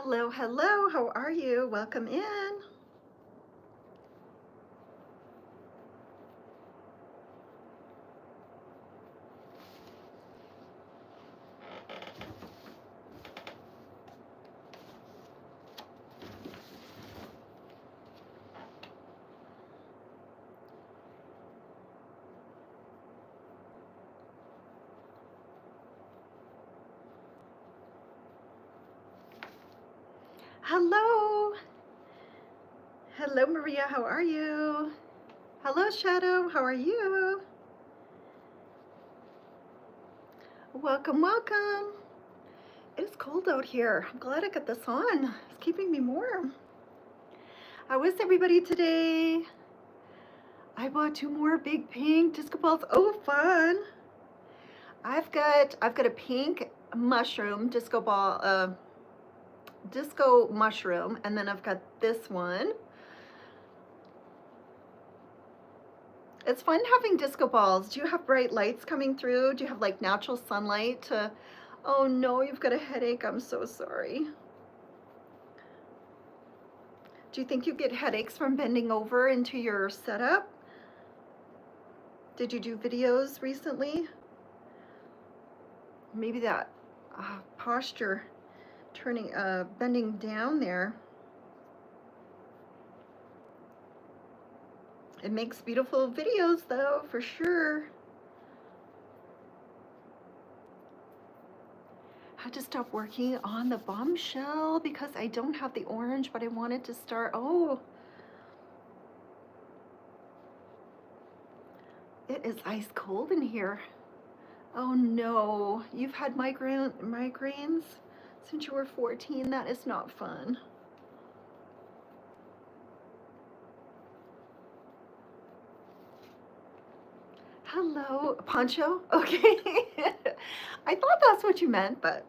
Hello, hello, how are you? Welcome in. Hello. Hello, Maria, how are you? Hello, Shadow, how are you? Welcome, welcome. It's cold out here. I'm glad I got this on. It's keeping me warm. How is everybody today? I bought 2 more big pink disco balls. Oh, fun. I've got a pink mushroom disco ball, disco mushroom, and then I've got this one. It's fun having disco balls. Do you have bright lights coming through? Do you have like natural sunlight to, oh no, you've got a headache. I'm so sorry. Do you think you get headaches from bending over into your setup? Did you do videos recently? Maybe that posture turning, bending down there. It makes beautiful videos though, for sure. Had to stop working on the bombshell because I don't have the orange, but I wanted to start. Oh, it is ice cold in here. Oh no, you've had migraines since you were 14. That is not fun. Hello, poncho? Okay. I thought that's what you meant, but.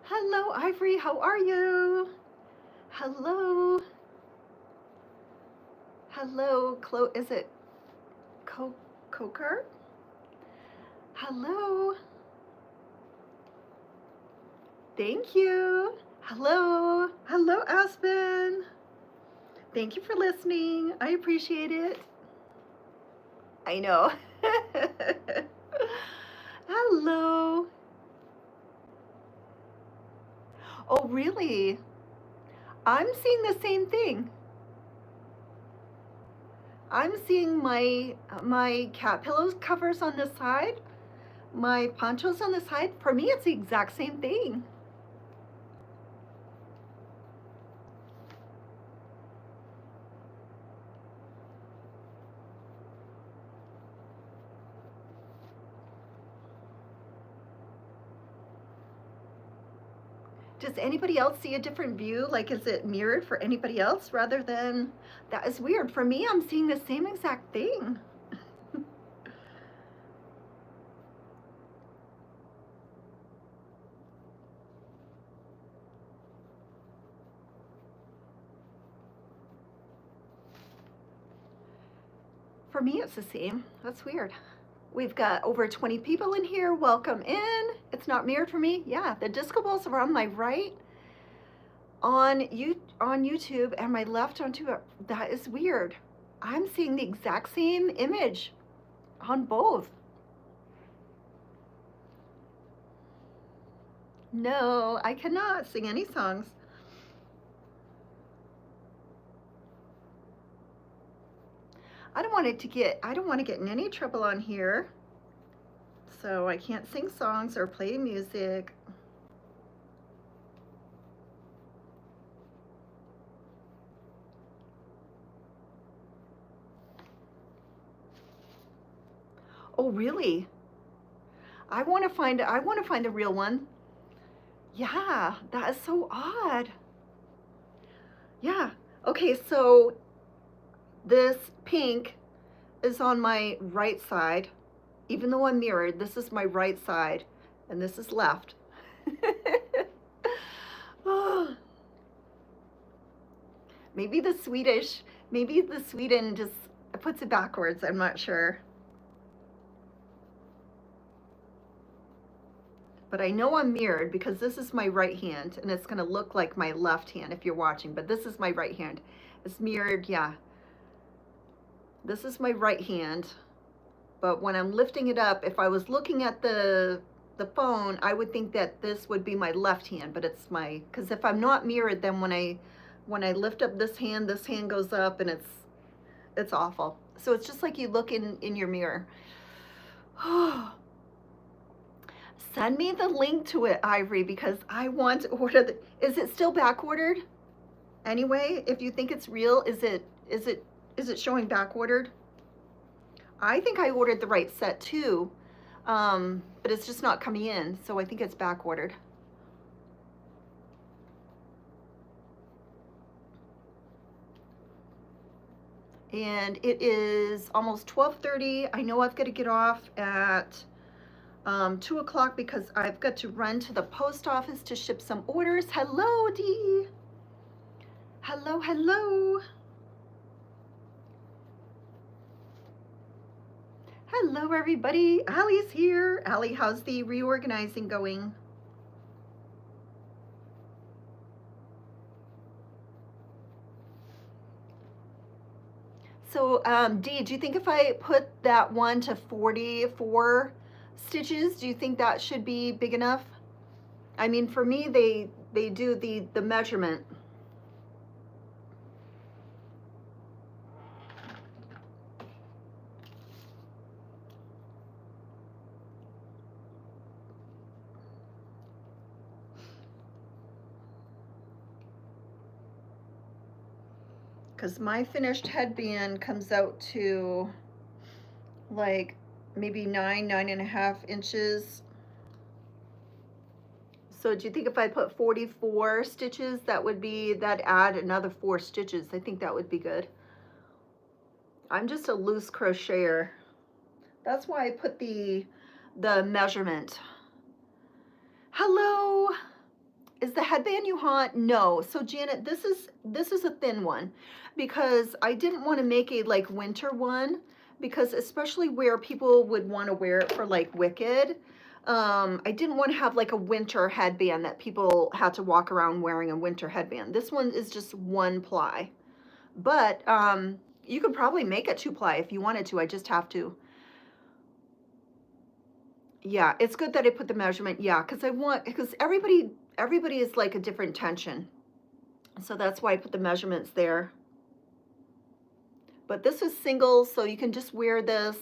Hello, Ivory, how are you? Hello. Hello, is it Coker? Hello. Thank you. Hello. Hello, Aspen. Thank you for listening. I appreciate it. I know. Hello. Oh, really? I'm seeing the same thing. I'm seeing my cat pillows covers on the side, my ponchos on the side. For me, it's the exact same thing. Does anybody else see a different view? Like, is it mirrored for anybody else rather than, that is weird. For me, I'm seeing the same exact thing. For me, it's the same. That's weird. We've got over 20 people in here. Welcome in. It's not mirrored for me. Yeah, the disco balls are on my right on YouTube and my left on YouTube. That is weird. I'm seeing the exact same image on both. No, I cannot sing any songs. I don't want to get in any trouble on here. So I can't sing songs or play music. Oh, really? I want to find the real one. Yeah, that is so odd. Yeah. Okay, so this pink is on my right side. Even though I'm mirrored, this is my right side and this is left. Oh. Maybe the Sweden just puts it backwards. I'm not sure. but I know I'm mirrored because this is my right hand and it's gonna look like my left hand if you're watching, but this is my right hand. It's mirrored, yeah. This is my right hand, but when I'm lifting it up, if I was looking at the phone, I would think that this would be my left hand, but it's my, because if I'm not mirrored, then when I lift up this hand goes up and it's awful. So it's just like you look in your mirror. Send me the link to it, Ivory, because I want to order the, is it still back ordered? Anyway, if you think it's real, is it showing back ordered? I think I ordered the right set too, but it's just not coming in, so I think it's back ordered. And it is almost 12:30. I know I've got to get off at 2 o'clock because I've got to run to the post office to ship some orders. Hello, Dee. Hello, hello. Hello, everybody. Allie's here. Allie, how's the reorganizing going? So, Dee, do you think if I put that one to 44 stitches, do you think that should be big enough? I mean, for me, they do the measurement. Because my finished headband comes out to like maybe 9.5 inches. So do you think if I put 44 stitches, that'd add another 4 stitches? I think that would be good. I'm just a loose crocheter. That's why I put the measurement. Hello. Is the headband you want? No. So Janet, this is a thin one because I didn't want to make a like winter one, because especially where people would want to wear it for like Wicked. I didn't want to have like a winter headband that people had to walk around wearing a winter headband. This one is just 1 ply, but you could probably make it 2 ply if you wanted to. I just have to. Yeah, it's good that I put the measurement. Yeah, because everybody is like a different tension. So that's why I put the measurements there. But this is single, so you can just wear this,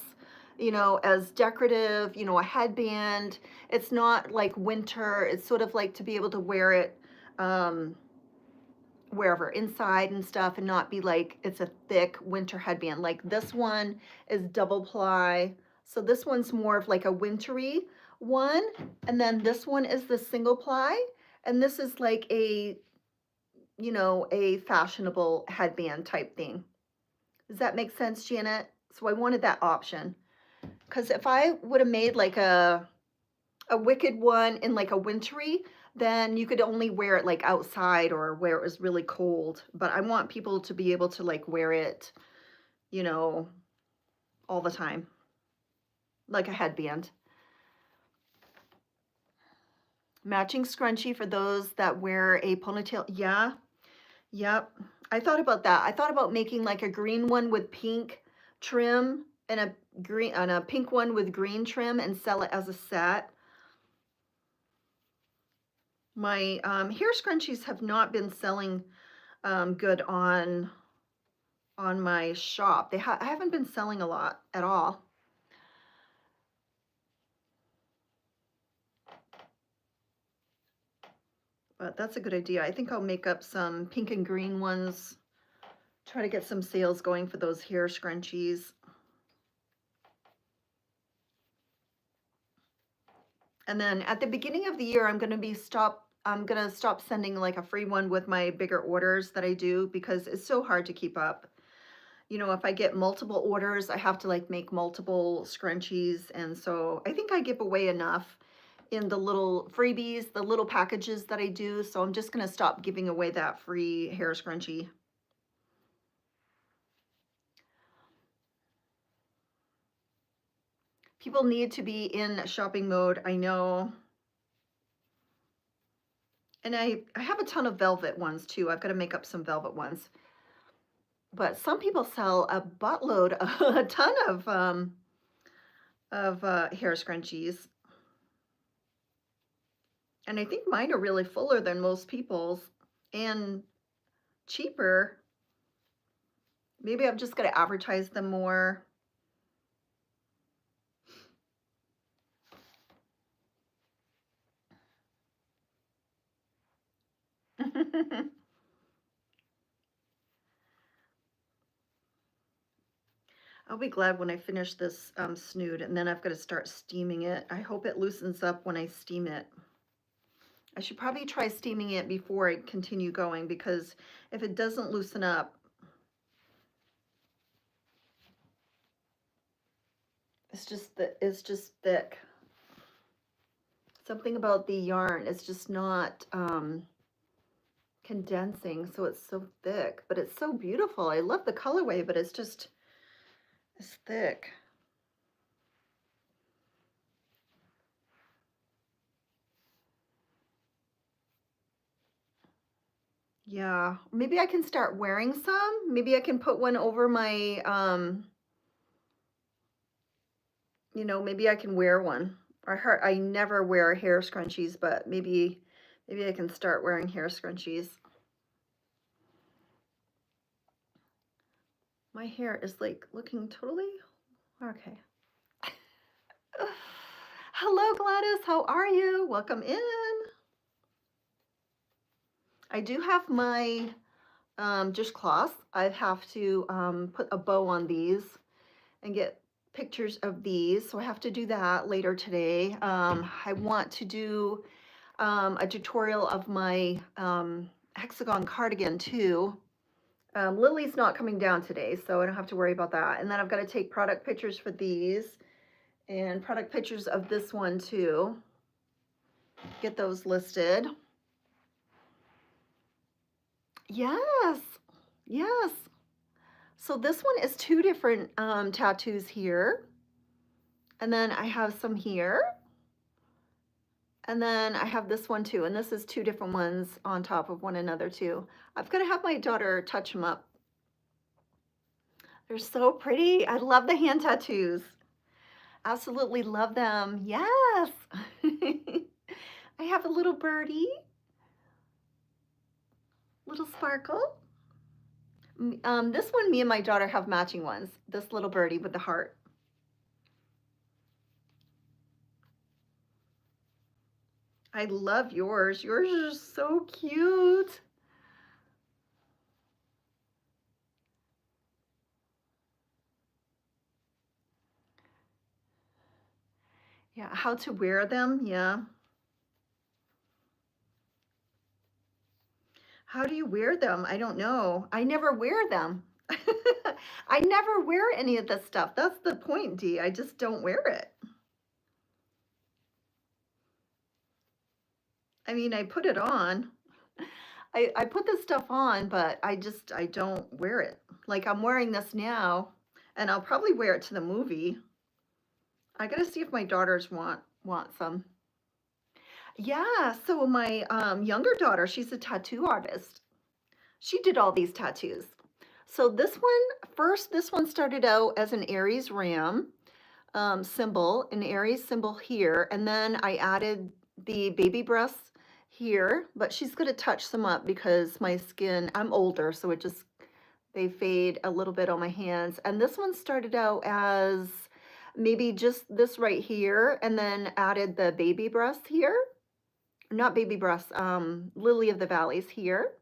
as decorative, a headband. It's not like winter. It's sort of like to be able to wear it wherever, inside and stuff, and not be like it's a thick winter headband. Like this one is double ply. So this one's more of like a wintry one. And then this one is the single ply. And this is like a fashionable headband type thing. Does that make sense, Janet? So I wanted that option. Because if I would have made like a Wicked one in like a wintry, then you could only wear it like outside or where it was really cold. But I want people to be able to like wear it, all the time, like a headband. Matching scrunchie for those that wear a ponytail. Yeah, yep. I thought about that. I thought about making like a green one with pink trim and a pink one with green trim and sell it as a set. My hair scrunchies have not been selling good on my shop. I haven't been selling a lot at all. But that's a good idea. I think I'll make up some pink and green ones. Try to get some sales going for those hair scrunchies. And then at the beginning of the year, I'm gonna stop sending like a free one with my bigger orders that I do, because it's so hard to keep up. If I get multiple orders, I have to like make multiple scrunchies. And so I think I give away enough in the little freebies, the little packages that I do. So I'm just gonna stop giving away that free hair scrunchie. People need to be in shopping mode, I know. And I have a ton of velvet ones too. I've got to make up some velvet ones. But some people sell a buttload, a ton of hair scrunchies. And I think mine are really fuller than most people's and cheaper. Maybe I've just got to advertise them more. I'll be glad when I finish this snood, and then I've got to start steaming it. I hope it loosens up when I steam it. I should probably try steaming it before I continue going, because if it doesn't loosen up, it's just thick. Something about the yarn is just not condensing, so it's so thick, but it's so beautiful. I love the colorway, but it's thick. Yeah, maybe I can start wearing some. Maybe I can put one over my, you know, maybe I can wear one. I never wear hair scrunchies, but maybe I can start wearing hair scrunchies. My hair is like looking totally okay. Hello, Gladys. How are you? Welcome in. I do have my dishcloths. I have to put a bow on these and get pictures of these. So I have to do that later today. I want to do a tutorial of my hexagon cardigan too. Lily's not coming down today, so I don't have to worry about that. And then I've got to take product pictures for these and product pictures of this one too. Get those listed. Yes, yes. So this one is two different tattoos here. And then I have some here. And then I have this one too. And this is two different ones on top of one another too. I've got to have my daughter touch them up. They're so pretty. I love the hand tattoos. Absolutely love them. Yes. I have a little birdie. Little sparkle. This one, me and my daughter have matching ones. This little birdie with the heart. I love yours. Yours is so cute. Yeah, how to wear them, yeah. How do you wear them? I don't know. I never wear them. I never wear any of this stuff. That's the point, Dee. I just don't wear it. I mean, I put it on. I put this stuff on, but I don't wear it. Like I'm wearing this now, and I'll probably wear it to the movie. I gotta see if my daughters want some. Yeah, so my younger daughter, she's a tattoo artist. She did all these tattoos. So this one started out as an Aries ram symbol, an Aries symbol here, and then I added the baby breasts here, but she's gonna touch some up because my skin, I'm older, so they fade a little bit on my hands. And this one started out as maybe just this right here, and then added the baby breasts here. Not baby breasts, lily of the valleys here.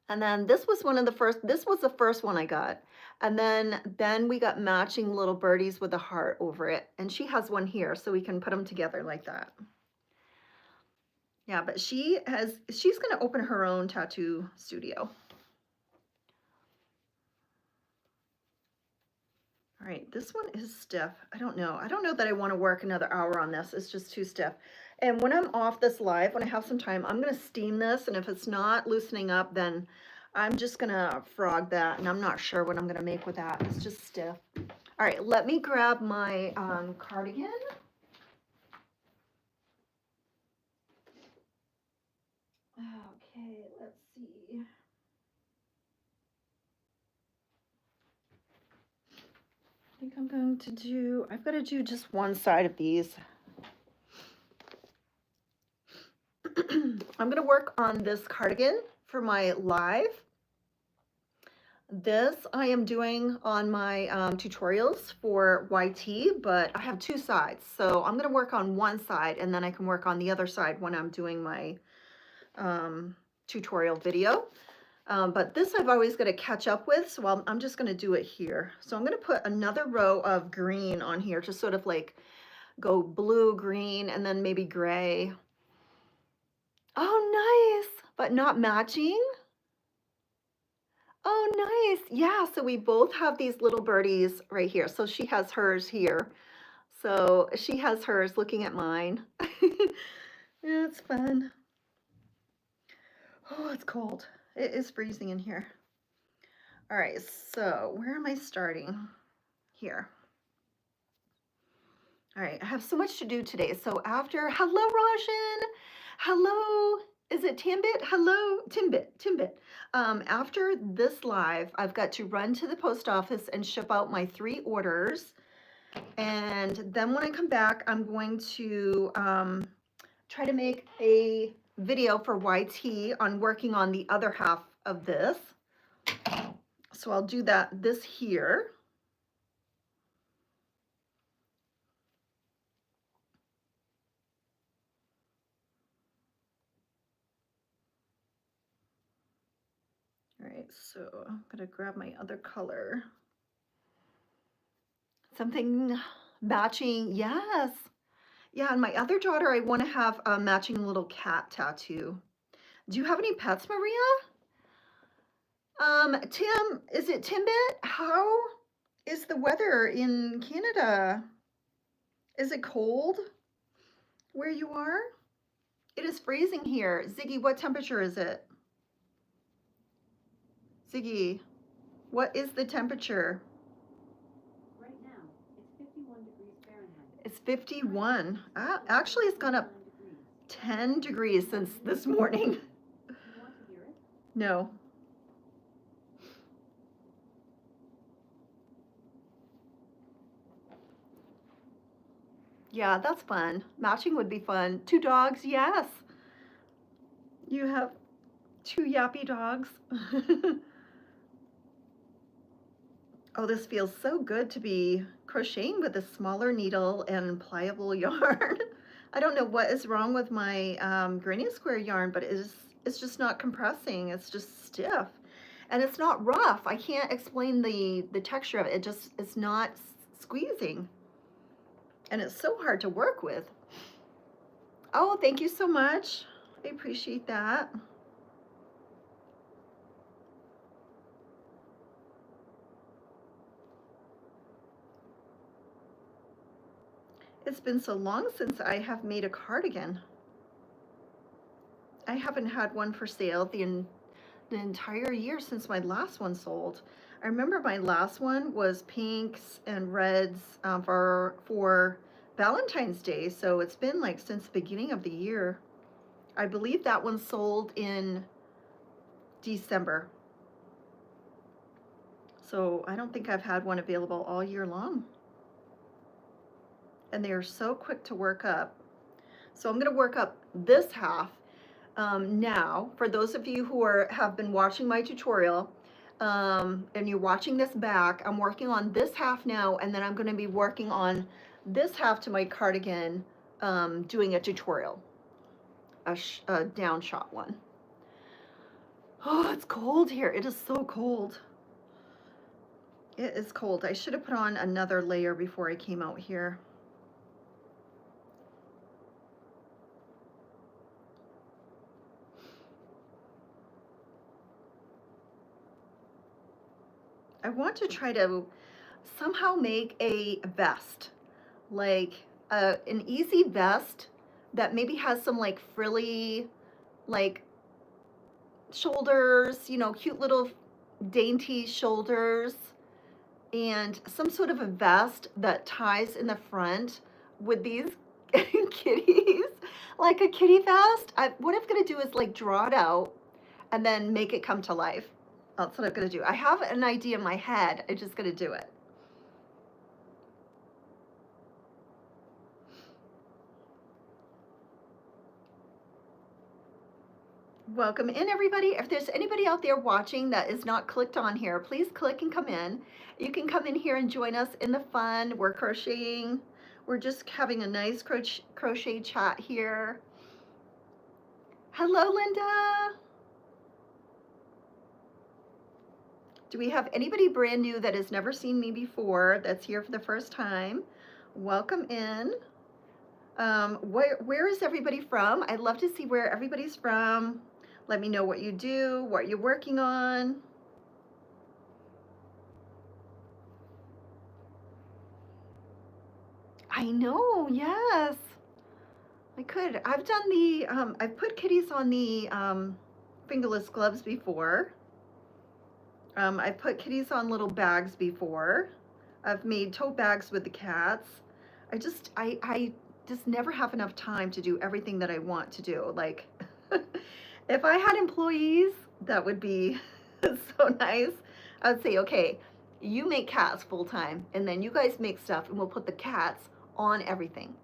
And then this was the first one I got. And then we got matching little birdies with a heart over it. And she has one here, so we can put them together like that. Yeah, but she's gonna open her own tattoo studio. All right, this one is stiff. I don't know that I want to work another hour on this. It's just too stiff. And when I'm off this live, when I have some time, I'm going to steam this. And if it's not loosening up, then I'm just going to frog that. And I'm not sure what I'm going to make with that. It's just stiff. All right, let me grab my cardigan. I think I'm going to do, I've got to do just one side of these. I'm going to work on this cardigan for my live. This I am doing on my tutorials for YT, but I have two sides. So I'm going to work on one side and then I can work on the other side when I'm doing my tutorial video. But this I've always got to catch up with, so I'm just going to do it here. So I'm going to put another row of green on here to sort of like go blue, green, and then maybe gray. Oh, nice, but not matching. Oh, nice. Yeah, so we both have these little birdies right here. So she has hers here. So she has hers looking at mine. Yeah, it's fun. Oh, it's cold. It is freezing in here. All right, so where am I starting? Here. All right, I have so much to do today. So after, hello, Rajan. Hello, is it Timbit? Hello, Timbit. After this live, I've got to run to the post office and ship out my 3 orders. And then when I come back, I'm going to try to make a video for YT on working on the other half of this. So I'll do this here. All right, so I'm gonna grab my other color. Something matching, yes. Yeah, and my other daughter, I want to have a matching little cat tattoo. Do you have any pets, Maria? Tim, is it Timbit? How is the weather in Canada? Is it cold where you are? It is freezing here. Ziggy, what temperature is it? Ziggy, what is the temperature? Right now, it's 51 degrees Fahrenheit. It's 51. Actually, it's gone up 10 degrees since this morning. You want to hear it? No. Yeah, that's fun. Matching would be fun. 2 dogs, yes. You have 2 yappy dogs. Oh, this feels so good to be crocheting with a smaller needle and pliable yarn. I don't know what is wrong with my granny square yarn, but it's just not compressing. It's just stiff. And it's not rough. I can't explain the texture of it. It's not squeezing. And it's so hard to work with. Oh, thank you so much. I appreciate that. It's been so long since I have made a cardigan. I haven't had one for sale the entire year since my last one sold. I remember my last one was pinks and reds for Valentine's Day, so it's been like since the beginning of the year. I believe that one sold in December. So I don't think I've had one available all year long. And they are so quick to work up. So I'm going to work up this half now. For those of you who have been watching my tutorial and you're watching this back, I'm working on this half now, and then I'm going to be working on this half to my cardigan, doing a tutorial, a down shot one. Oh, it's cold here. It is so cold. It is cold. I should have put on another layer before I came out here. I want to try to somehow make a vest, like an easy vest that maybe has some like frilly, like shoulders, you know, cute little dainty shoulders, and some sort of a vest that ties in the front with these kitties, like a kitty vest. What I'm gonna do is like draw it out and then make it come to life. That's what I'm gonna do. I have an idea in my head. I'm just gonna do it. Welcome in, everybody. If there's anybody out there watching that is not clicked on here, please click and come in. You can come in here and join us in the fun. We're crocheting. We're just having a nice crochet chat here. Hello, Linda. Do we have anybody brand new that has never seen me before that's here for the first time? Welcome in. Where is everybody from? I'd love to see where everybody's from. Let me know what you do, what you're working on. I know, yes. I could. I've done the, I've put kitties on the fingerless gloves before. I've put kitties on little bags before. I've made tote bags with the cats. I just never have enough time to do everything that I want to do. Like, if I had employees, that would be so nice. I would say, okay, you make cats full time, and then you guys make stuff, and we'll put the cats on everything.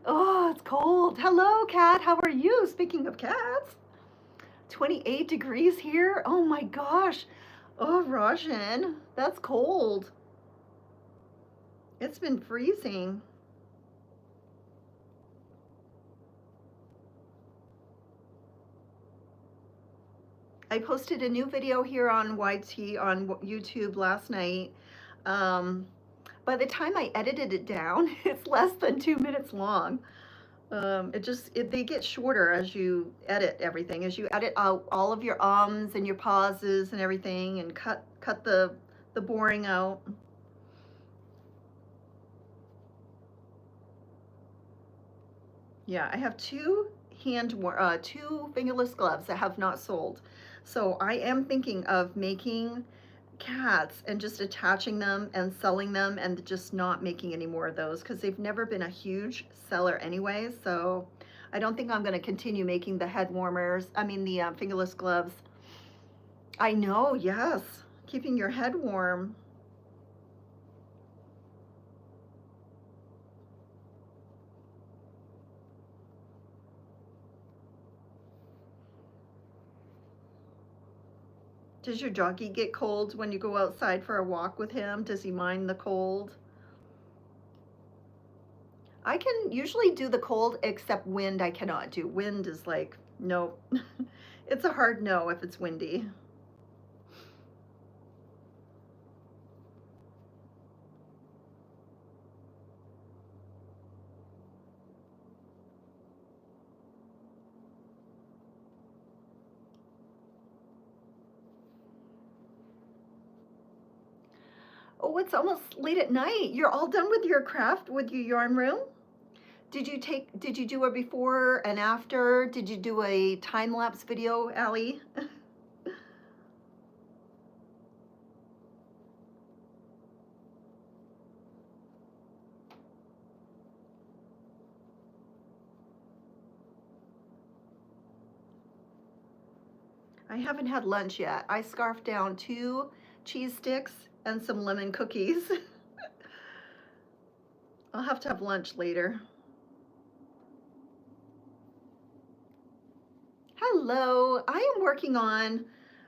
Oh, it's cold. Hello, cat. How are you? Speaking of cats, 28 degrees here. Oh my gosh. Oh, Roshan, that's cold. It's been freezing. I posted a new video here on YT on YouTube last night. By the time I edited it down, it's less than 2 minutes long. They get shorter as you edit everything, as you edit out all of your ums and your pauses and everything, and cut the boring out. Yeah, I have two fingerless gloves that have not sold. So I am thinking of making cats and just attaching them and selling them and just not making any more of those because they've never been a huge seller anyway. So I don't think I'm going to continue making the head warmers. I mean, the fingerless gloves. I know, yes. Keeping your head warm. Does your doggy get cold when you go outside for a walk with him? Does he mind the cold? I can usually do the cold, except wind I cannot do. Wind is like, no. It's a hard no if it's windy. Oh, it's almost late at night. You're all done with your craft, with your yarn room? Did you do a before and after? Did you do a time-lapse video, Allie? I haven't had lunch yet. I scarfed down 2 cheese sticks and some lemon cookies. I'll have to have lunch later. Hello, I am working on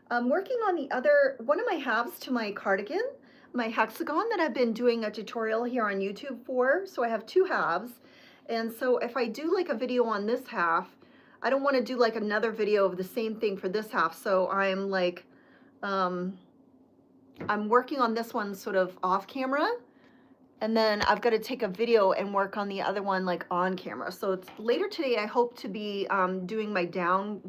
the other one of my halves to my cardigan, my hexagon that I've been doing a tutorial here on YouTube for. So I have 2 halves. And so if I do like a video on this half, I don't want to do like another video of the same thing for this half. So I'm like, I'm working on this one sort of off camera. And then I've got to take a video and work on the other one like on camera. So it's later today. I hope to be doing my down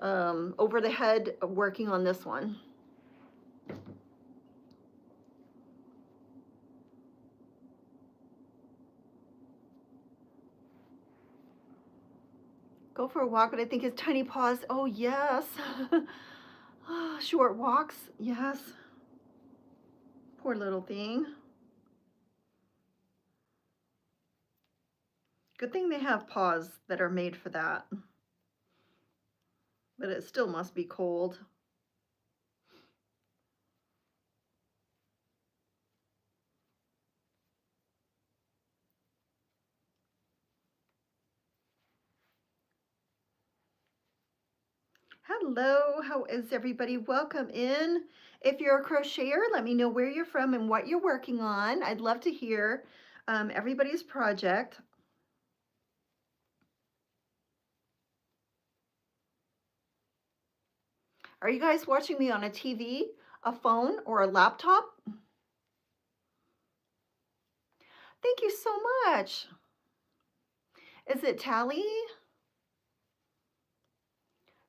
over the head, working on this one. Go for a walk, but I think his tiny paws. Oh yes. Short walks. Yes. Poor little thing. Good thing they have paws that are made for that. But it still must be cold. Hello, how is everybody? Welcome in. If you're a crocheter, let me know where you're from and what you're working on. I'd love to hear everybody's project. Are you guys watching me on a TV, a phone, or a laptop? Thank you so much. Is it Tally?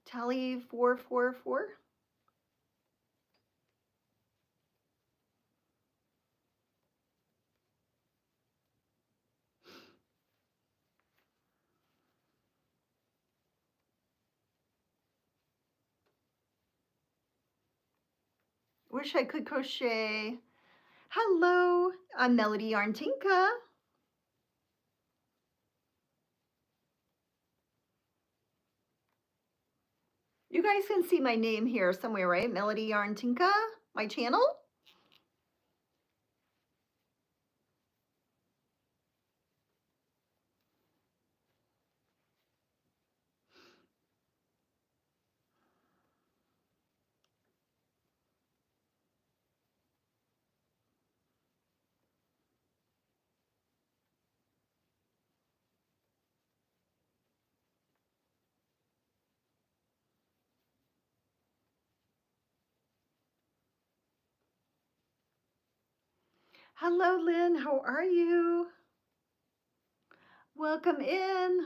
Tally 444? Wish I could crochet. Hello, I'm Melody Yarntinka. You guys can see my name here somewhere, right? Melody Yarntinka, my channel. Hello, Lynn. How are you? Welcome in.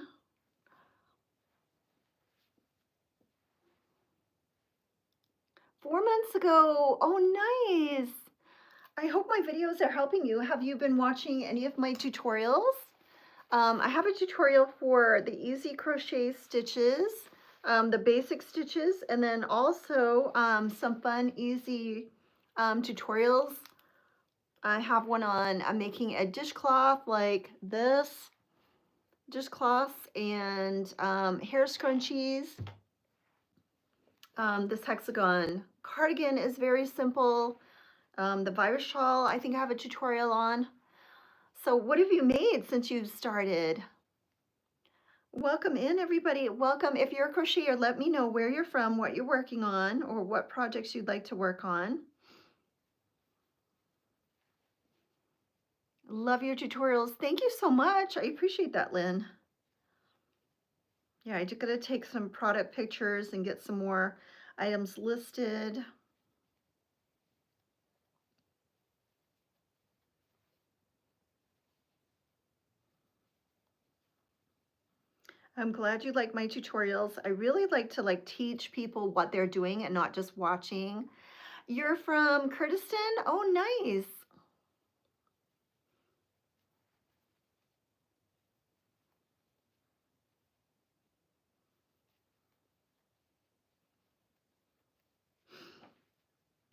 Four months ago. Oh, nice. I hope my videos are helping you. Have you been watching any of my tutorials? I have a tutorial for the easy crochet stitches, the basic stitches, and then also some fun, easy tutorials. I have one on making a dishcloth like this, dishcloths and hair scrunchies. This hexagon cardigan is very simple. The virus shawl, I think I have a tutorial on. So what have you made since you've started? Welcome in, everybody. Welcome. If you're a crocheter, let me know where you're from, what you're working on, or what projects you'd like to work on. Love your tutorials. Thank you so much. I appreciate that, Lynn. Yeah, I just gotta take some product pictures and get some more items listed. I'm glad you like my tutorials. I really like to teach people what they're doing and not just watching. You're from Kurdistan? Oh, nice.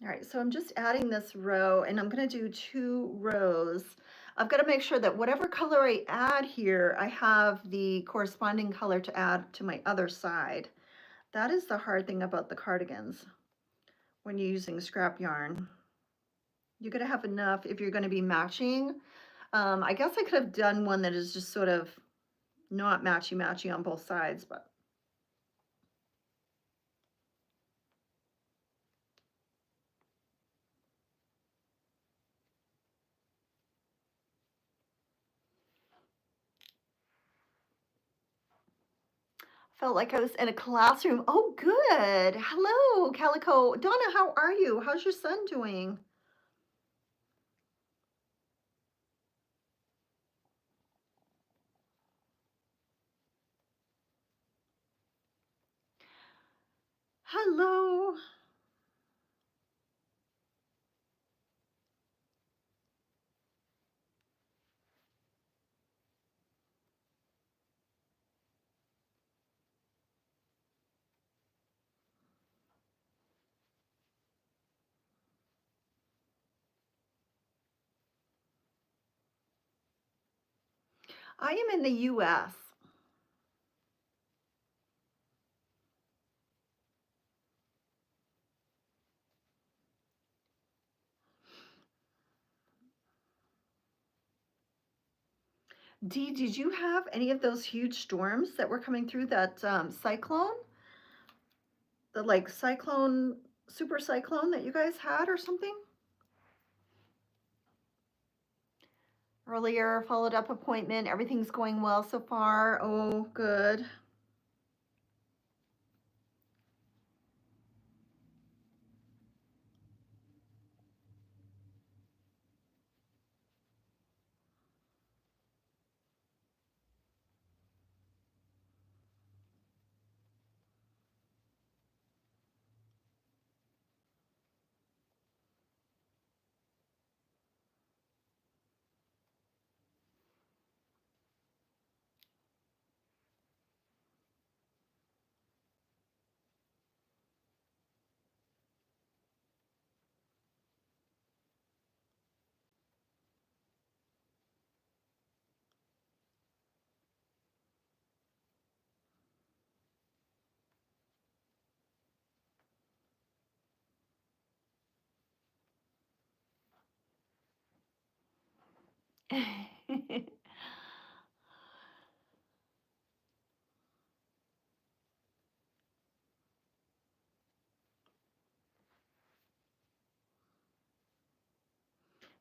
All right, so I'm just adding this row and I'm gonna do 2 rows. I've got to make sure that whatever color I add here, I have the corresponding color to add to my other side. That is the hard thing about the cardigans when you're using scrap yarn. You're gonna have enough if you're gonna be matching. I guess I could have done one that is just sort of not matchy-matchy on both sides, but felt like I was in a classroom. Oh, good. Hello, Calico. Donna, how are you? How's your son doing? Hello. I am in the US. Dee, did you have any of those huge storms that were coming through that cyclone? the like cyclone, super cyclone that you guys had or something? Earlier, followed up appointment. Everything's going well so far. Oh, good.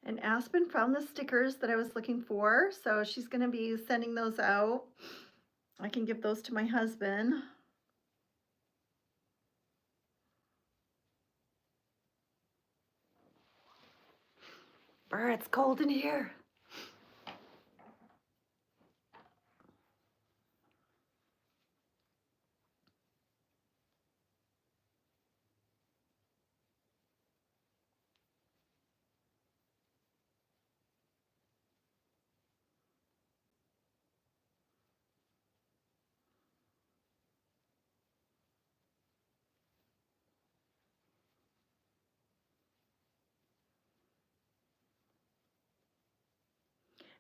And Aspen found the stickers that I was looking for, so she's going to be sending those out. I can give those to my husband. Brr, it's cold in here.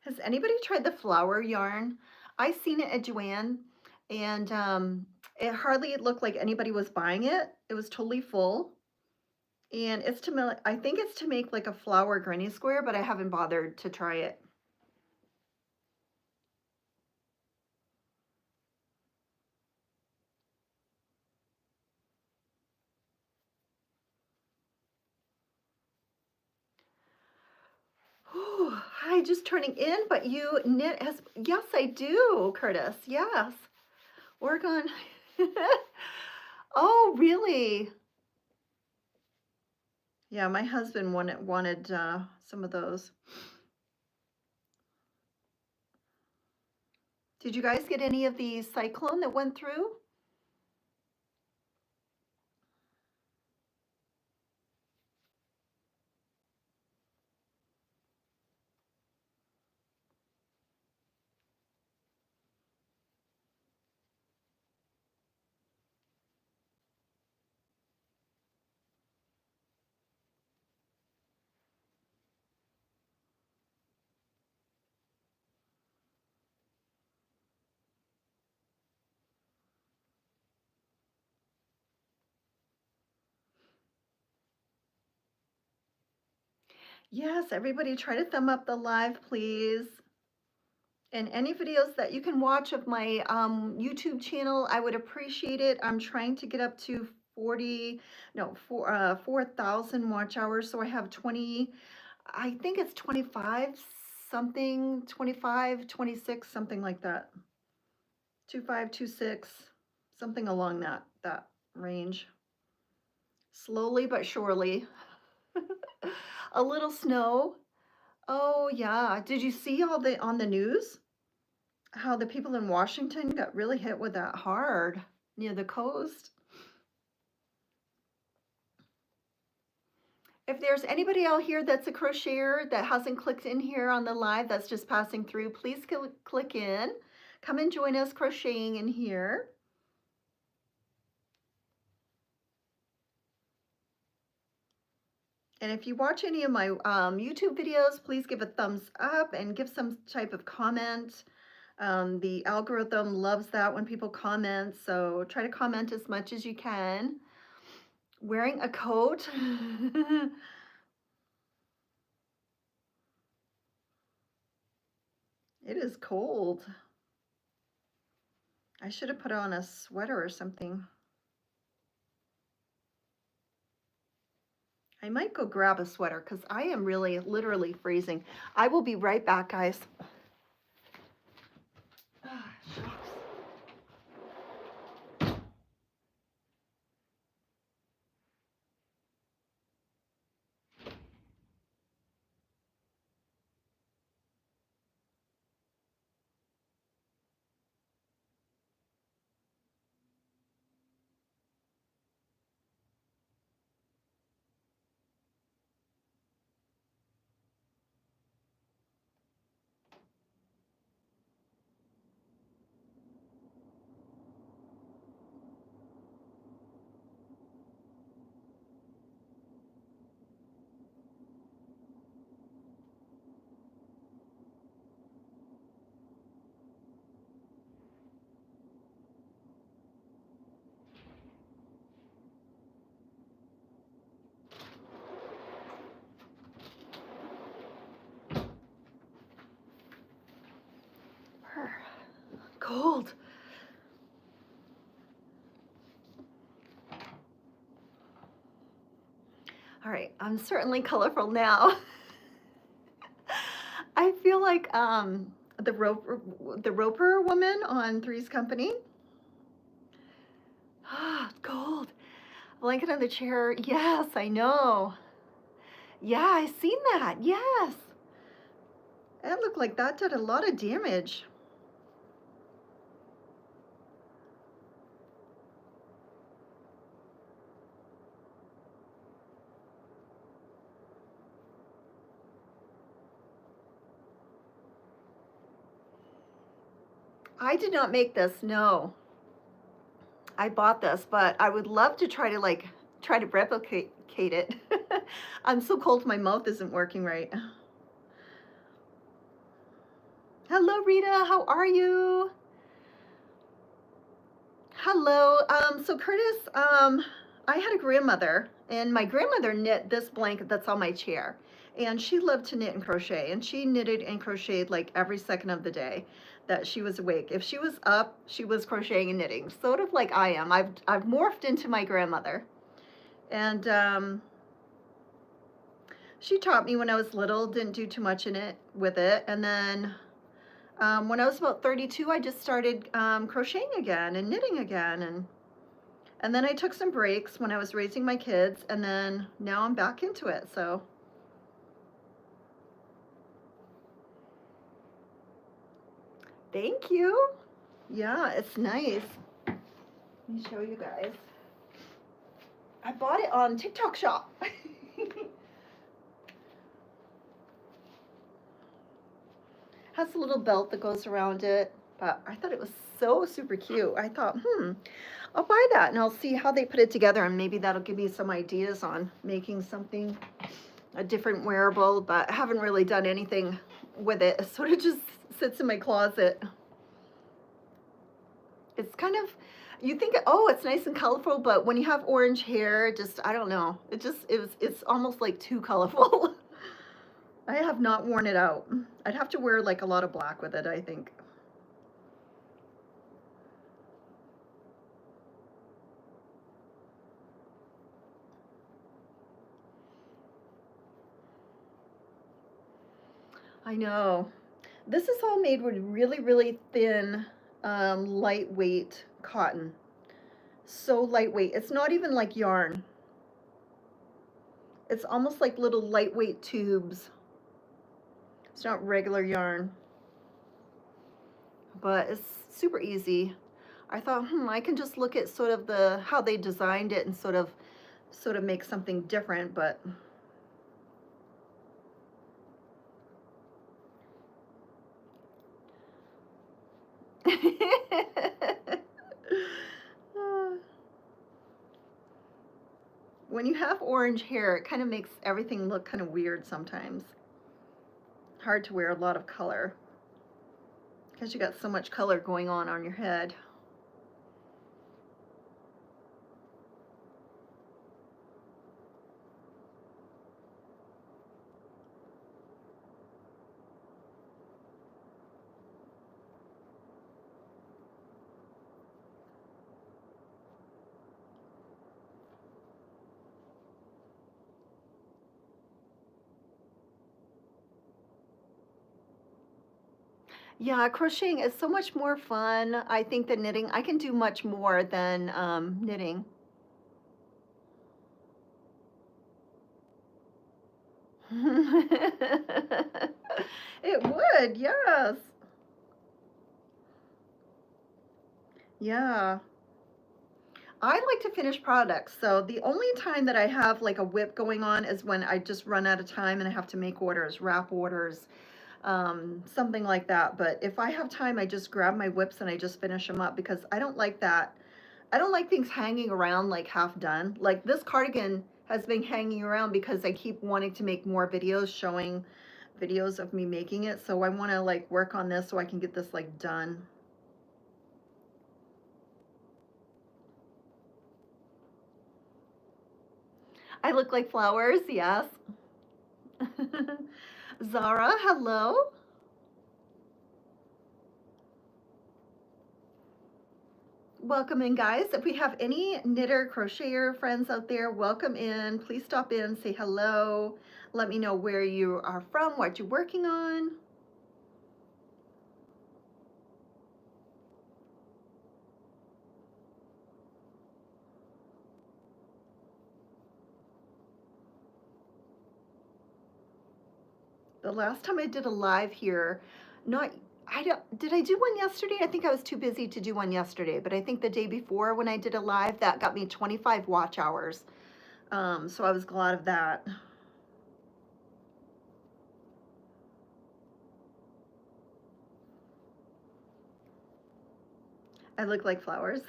Has anybody tried the flower yarn? I seen it at Joann, and it hardly looked like anybody was buying it. It was totally full. And it's to make, I think it's to make like a flower granny square, but I haven't bothered to try it. Hi, just turning in, but you knit as, yes, I do, Curtis. Yes. Oregon. Oh, really? Yeah, my husband wanted some of those. Did you guys get any of the cyclone that went through? Yes, everybody try to thumb up the live, please. And any videos that you can watch of my YouTube channel, I would appreciate it. I'm trying to get up to 4,000 watch hours. So I have 20, I think it's 25 something, 25, 26, something like that. 25, 26, something along that range. Slowly but surely. A little snow. Oh yeah. Did you see all the on the news? How the people in Washington got really hit with that hard near the coast. If there's anybody out here that's a crocheter that hasn't clicked in here on the live that's just passing through, please click in. Come and join us crocheting in here. And if you watch any of my YouTube videos, please give a thumbs up and give some type of comment. The algorithm loves that when people comment, so try to comment as much as you can. Wearing a coat. It is cold. I should have put on a sweater or something. I might go grab a sweater because I am really literally freezing. I will be right back, guys. Ah, shucks. Cold. All right, I'm certainly colorful now. I feel like the Roper woman on Three's Company. Ah, it's cold. Blanket on the chair. Yes, I know. Yeah, I seen that. Yes. It looked like that did a lot of damage. I did not make this, no. I bought this, but I would love to try to replicate it. I'm so cold my mouth isn't working right. Hello, Rita, how are you? Hello. So Curtis, I had a grandmother, and my grandmother knit this blanket that's on my chair. And she loved to knit and crochet, and she knitted and crocheted like every second of the day that she was awake. If she was up, she was crocheting and knitting, sort of like I am. I've morphed into my grandmother. And she taught me when I was little, didn't do too much with it. And then when I was about 32, I just started crocheting again and knitting again. And then I took some breaks when I was raising my kids, and then now I'm back into it, so. Thank you. Yeah, it's nice. Let me show you guys. I bought it on TikTok Shop. Has a little belt that goes around it, but I thought it was so super cute. I thought, I'll buy that and I'll see how they put it together, and maybe that'll give me some ideas on making something, a different wearable, but I haven't really done anything with it. It sort of just sits in my closet. It's kind of, you think, oh, it's nice and colorful, but when you have orange hair, just, I don't know. It's almost like too colorful. I have not worn it out. I'd have to wear like a lot of black with it, I think. I know. This is all made with really, really thin, lightweight cotton. So lightweight. It's not even like yarn. It's almost like little lightweight tubes. It's not regular yarn. But it's super easy. I thought, I can just look at sort of how they designed it and sort of make something different, but when you have orange hair, it kind of makes everything look kind of weird sometimes. Hard to wear a lot of color because you got so much color going on your head. Yeah, crocheting is so much more fun. I think than knitting. I can do much more than knitting. It would, yes. Yeah. I like to finish products. So the only time that I have like a whip going on is when I just run out of time and I have to make orders, wrap orders, something like that. But if I have time, I just grab my whips and I just finish them up because I don't like that. I don't like things hanging around like half done. Like this cardigan has been hanging around because I keep wanting to make more videos showing videos of me making it. So I want to like work on this so I can get this like done. I look like flowers, yes. Zara, hello. Welcome in, guys. If we have any knitter, crocheter friends out there, welcome in. Please stop in, say hello. Let me know where you are from, what you're working on. The last time I did a live here, not I don't did I do one yesterday? I think I was too busy to do one yesterday, but I think the day before when I did a live, that got me 25 watch hours. So I was glad of that. I look like flowers.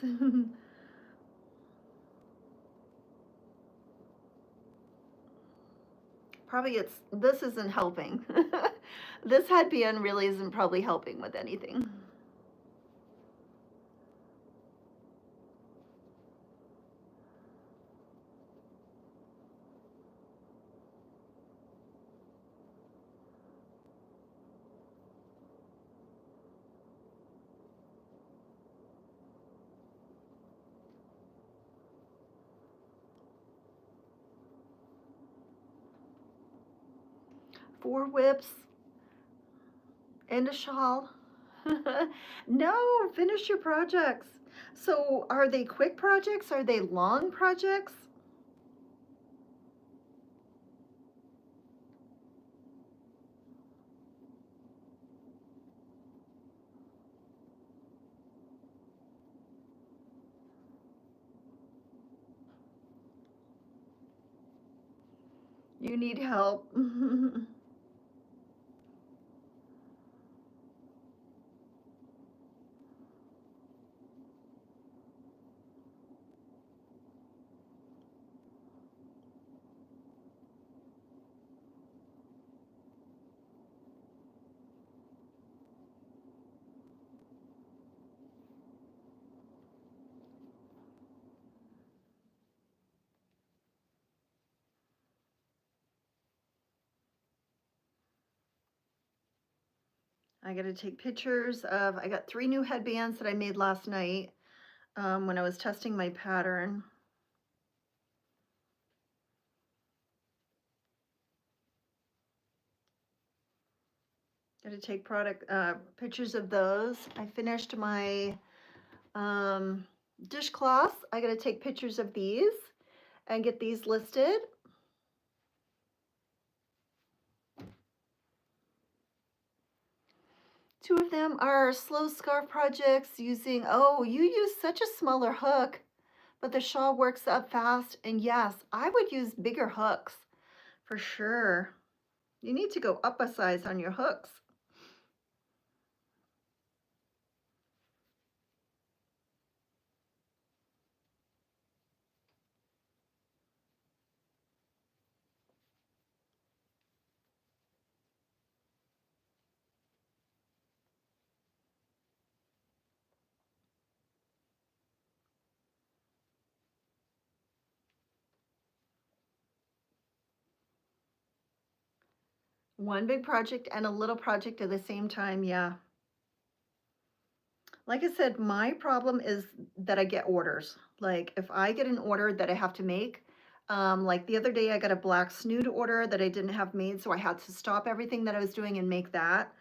Probably this isn't helping. This headband really isn't probably helping with anything. Four whips and a shawl. No, finish your projects. So are they quick projects? Are they long projects? You need help. I got to take pictures of, I got 3 new headbands that I made last night when I was testing my pattern. Got to take pictures of those. I finished my dishcloths. I got to take pictures of these and get these listed. Two of them are slow scarf projects using, oh, you use such a smaller hook, but the shawl works up fast. And yes, I would use bigger hooks for sure. You need to go up a size on your hooks. One big project and a little project at the same time, yeah. Like I said, my problem is that I get orders. Like if I get an order that I have to make, like the other day I got a black snood order that I didn't have made, so I had to stop everything that I was doing and make that.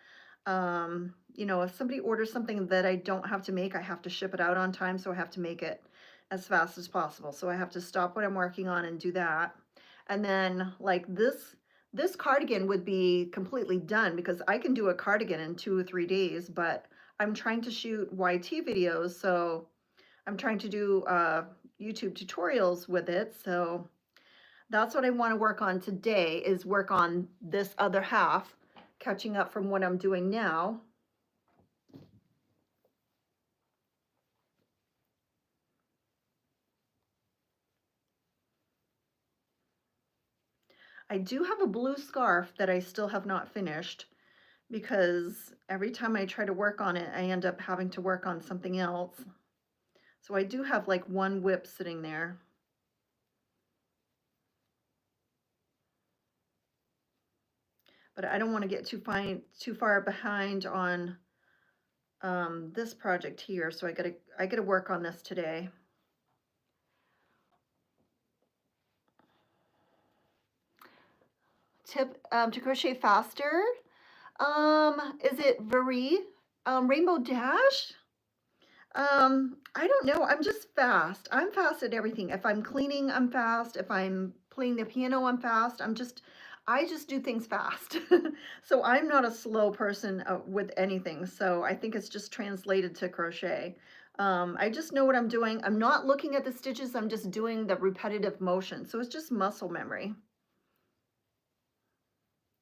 You know, if somebody orders something that I don't have to make, I have to ship it out on time, so I have to make it as fast as possible. So I have to stop what I'm working on and do that. And then like this cardigan would be completely done because I can do a cardigan in 2 or 3 days, but I'm trying to shoot YT videos, so I'm trying to do YouTube tutorials with it. So that's what I want to work on today, is work on this other half, catching up from what I'm doing now. I do have a blue scarf that I still have not finished because every time I try to work on it, I end up having to work on something else. So I do have like one whip sitting there. But I don't want to get too far behind on this project here, so I gotta work on this today. Tip to crochet faster. Is it Marie? Rainbow Dash? I don't know. I'm just fast. I'm fast at everything. If I'm cleaning, I'm fast. If I'm playing the piano, I'm fast. I just do things fast. So I'm not a slow person with anything. So I think it's just translated to crochet. I just know what I'm doing. I'm not looking at the stitches. I'm just doing the repetitive motion. So it's just muscle memory.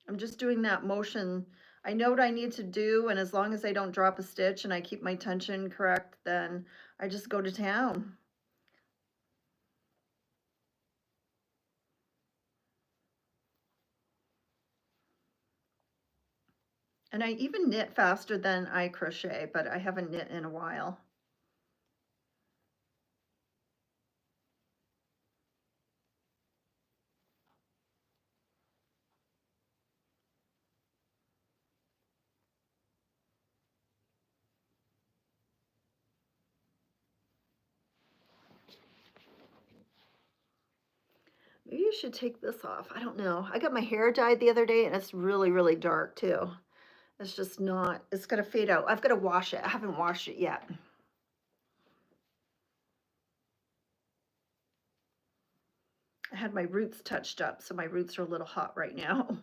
I'm just doing that motion. I know what I need to do, and as long as I don't drop a stitch and I keep my tension correct, then I just go to town. And I even knit faster than I crochet, but I haven't knit in a while. Maybe you should take this off. I don't know. I got my hair dyed the other day and it's really, really dark too. It's just not, it's gonna fade out. I've got to wash it. I haven't washed it yet. I had my roots touched up, so my roots are a little hot right now.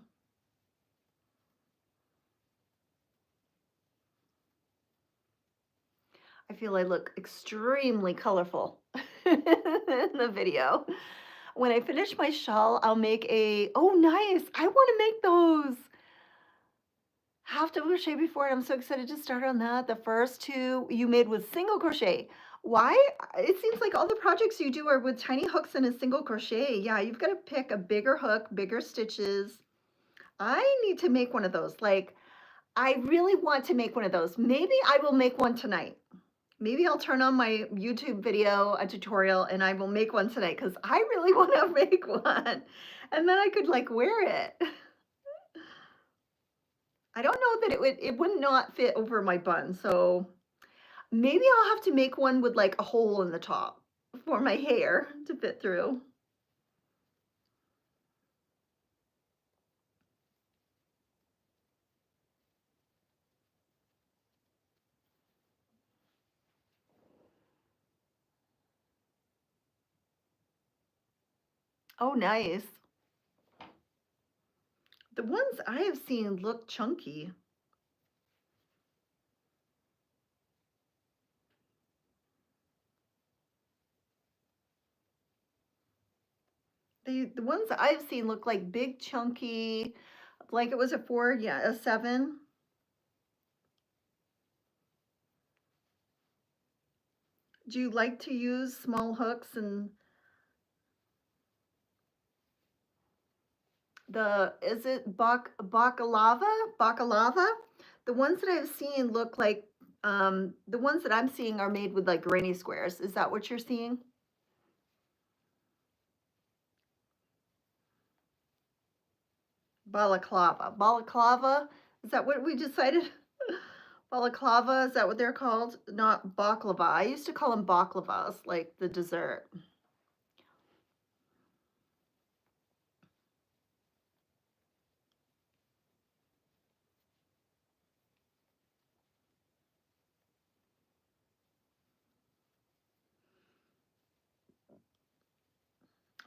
I feel I look extremely colorful in the video. When I finish my shawl, I'll make oh nice, I want to make those. Half double crochet before, and I'm so excited to start on that. The first two you made with single crochet. Why? It seems like all the projects you do are with tiny hooks and a single crochet. Yeah, you've got to pick a bigger hook, bigger stitches. I need to make one of those. Like, I really want to make one of those. Maybe I will make one tonight. Maybe I'll turn on my YouTube video, a tutorial, and I will make one tonight because I really want to make one. And then I could like wear it. I don't know that it would not fit over my bun. So maybe I'll have to make one with like a hole in the top for my hair to fit through. Oh, nice. The ones I have seen look chunky. The ones I've seen look like big chunky, like it was a 4, yeah, a 7. Do you like to use small hooks and is it bakalava? The ones that I've seen look like, the ones that I'm seeing are made with like granny squares. Is that what you're seeing? Balaclava? Is that what we decided? Balaclava, is that what they're called? Not baklava. I used to call them baklavas, like the dessert.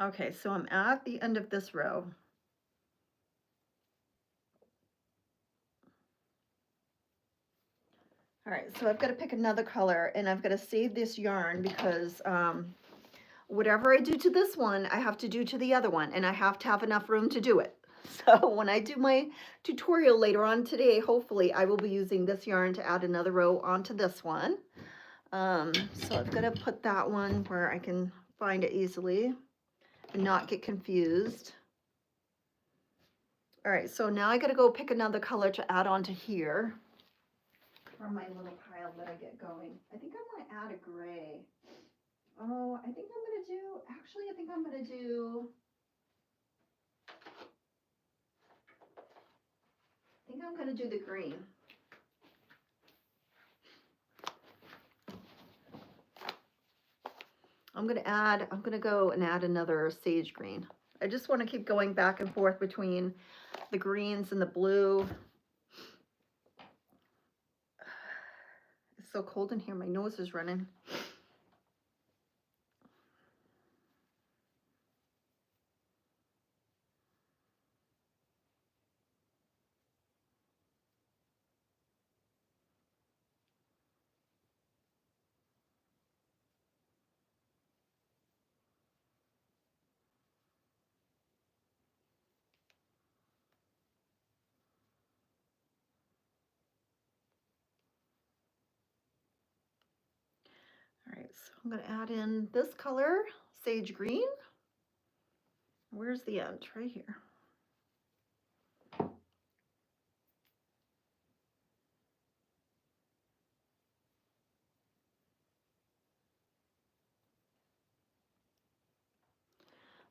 Okay, so I'm at the end of this row. All right, so I've got to pick another color, and I've got to save this yarn because whatever I do to this one, I have to do to the other one, and I have to have enough room to do it. So when I do my tutorial later on today, hopefully I will be using this yarn to add another row onto this one. So I've got to put that one where I can find it easily and not get confused. All right, so now I got to go pick another color to add onto here from my little pile that I get going. I think I want to add a gray. Oh, I think I'm going to do, actually, I think I'm going to do, the green. I'm going to go and add another sage green. I just want to keep going back and forth between the greens and the blue. It's so cold in here, my nose is running. All right, so I'm going to add in this color, sage green. Where's the end? Right here.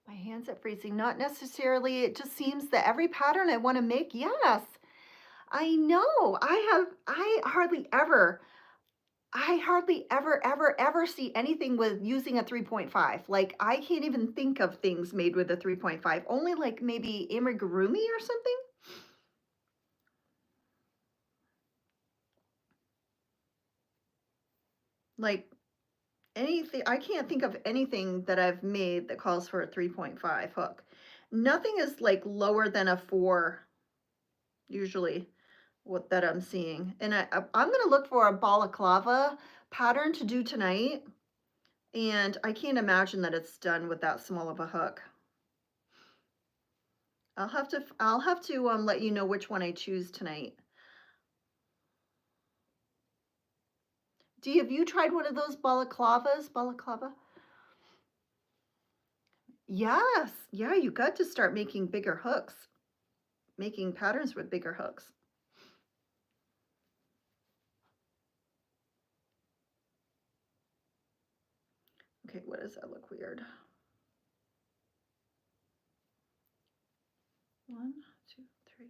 My hands are freezing. Not necessarily. It just seems that every pattern I want to make, yes. I know. I hardly ever, ever see anything with using a 3.5. Like, I can't even think of things made with a 3.5. Only like maybe amigurumi or something. Like, anything, I can't think of anything that I've made that calls for a 3.5 hook. Nothing is like lower than a 4 usually what that I'm seeing. And I'm going to look for a balaclava pattern to do tonight, and I can't imagine that it's done with that small of a hook. I'll have to let you know which one I choose tonight. Have you tried one of those balaclava? Yes. Yeah, you got to start making bigger hooks, making patterns with bigger hooks. Okay, what does that look weird? 1, 2, 3.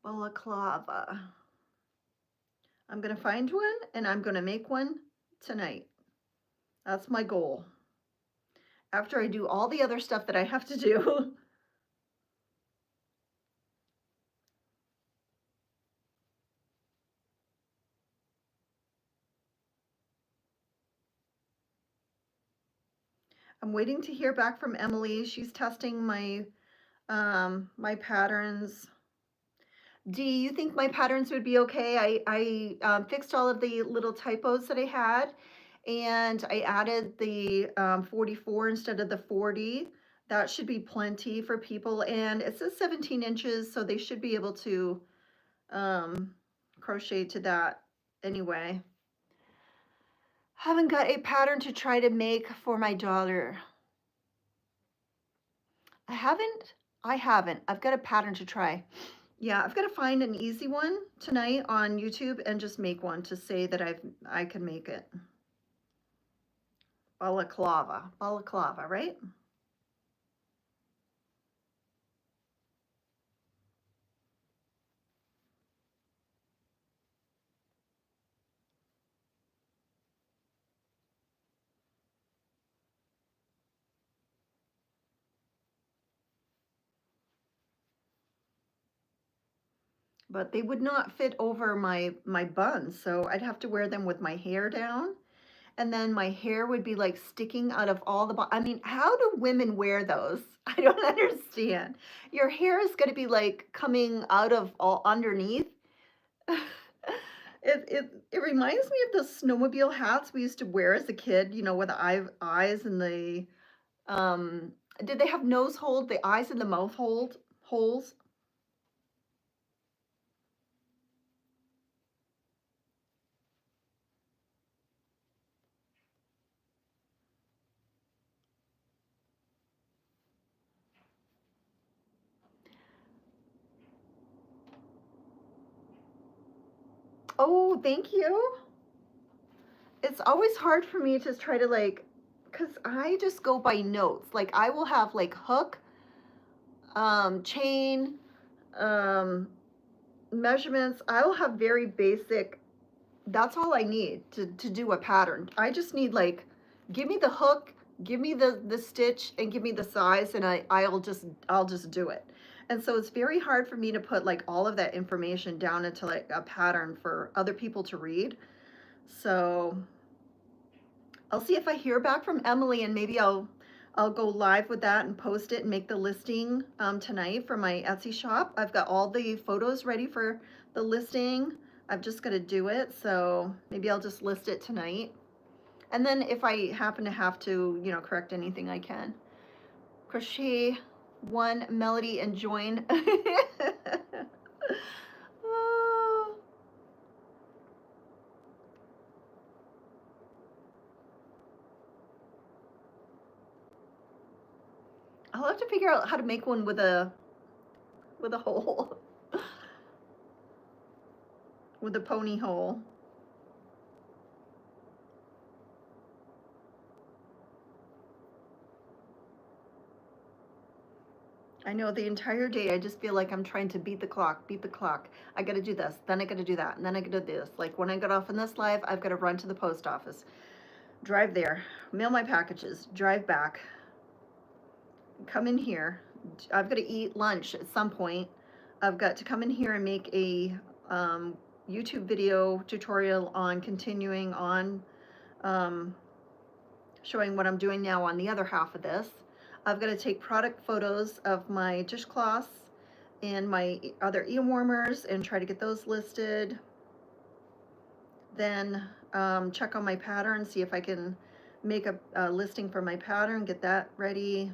Balaclava. I'm going to find one and I'm going to make one tonight. That's my goal. After I do all the other stuff that I have to do. I'm waiting to hear back from Emily. She's testing my my patterns. Dee, you think my patterns would be okay? I fixed all of the little typos that I had, and I added the 44 instead of the 40. That should be plenty for people, and it says 17 inches, so they should be able to crochet to that anyway. Haven't got a pattern to try to make for my daughter. I haven't. I've got a pattern to try. Yeah, I've got to find an easy one tonight on YouTube and just make one to say that I can make it. Balaclava, right? but they would not fit over my buns, so I'd have to wear them with my hair down, and then my hair would be like sticking out of all the I mean, how do women wear those? I don't understand. Your hair is going to be like coming out of all underneath. It reminds me of the snowmobile hats we used to wear as a kid, you know, with the eyes and the um did they have nose hold, the eyes and the mouth hold holes? Oh, thank you. It's always hard for me to try to like, because I just go by notes. Like I will have like hook, chain, um, measurements. I will have very basic, that's all I need to do a pattern. I just need like, give me the hook, give me the stitch, and give me the size, and I'll just do it. And so it's very hard for me to put like all of that information down into like a pattern for other people to read. So I'll see if I hear back from Emily, and maybe I'll go live with that and post it and make the listing tonight for my Etsy shop. I've got all the photos ready for the listing. I'm just gonna do it, so maybe I'll just list it tonight. And then if I happen to have to, you know, correct anything, I can. Crochet one, melody, and join. Oh. I'll have to figure out how to make one with a hole, with a pony hole. I know the entire day I just feel like I'm trying to beat the clock, beat the clock. I gotta do this, then I gotta do that, and then I gotta do this. Like when I got off in this live, I've gotta run to the post office, drive there, mail my packages, drive back, come in here. I've gotta eat lunch at some point. I've got to come in here and make a YouTube video tutorial on continuing on showing what I'm doing now on the other half of this. I've got to take product photos of my dishcloths and my other ear warmers and try to get those listed. Then check on my pattern, see if I can make a listing for my pattern, get that ready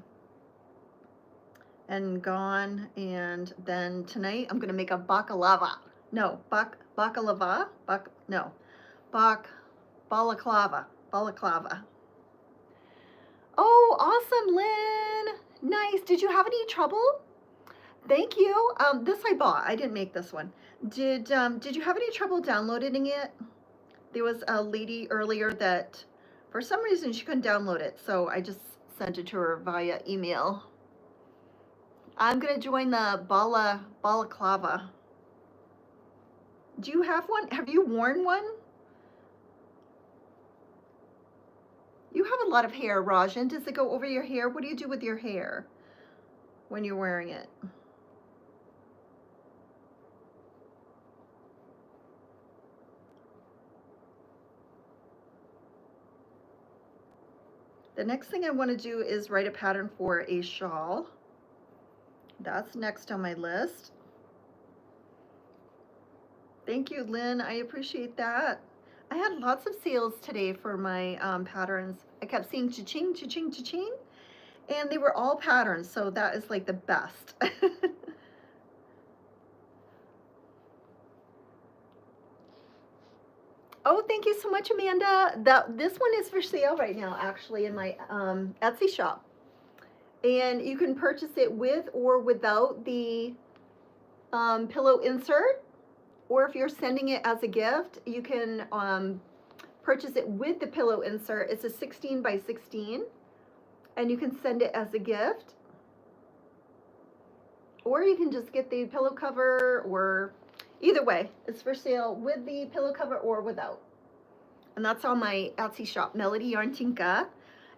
and gone. And then tonight I'm gonna make a baklava. No, baklava, no, balaclava, balaclava. Oh, awesome, Lynn. Nice. Did you have any trouble? Thank you. This I bought. I didn't make this one. Did you have any trouble downloading it? There was a lady earlier that for some reason she couldn't download it, so I just sent it to her via email. I'm gonna join the balaclava. Do you have one? Have you worn one? You have a lot of hair, Rajan. Does it go over your hair? What do you do with your hair when you're wearing it? The next thing I want to do is write a pattern for a shawl. That's next on my list. Thank you, Lynn. I appreciate that. I had lots of sales today for my patterns. I kept seeing cha-ching, cha-ching, cha-ching, and they were all patterns, so that is like the best. Oh, thank you so much, Amanda. This one is for sale right now, actually, in my Etsy shop. And you can purchase it with or without the pillow insert. Or if you're sending it as a gift, you can purchase it with the pillow insert. It's a 16 by 16, and you can send it as a gift. Or you can just get the pillow cover, or either way, it's for sale with the pillow cover or without. And that's on my Etsy shop, Melody Yarn Tinka.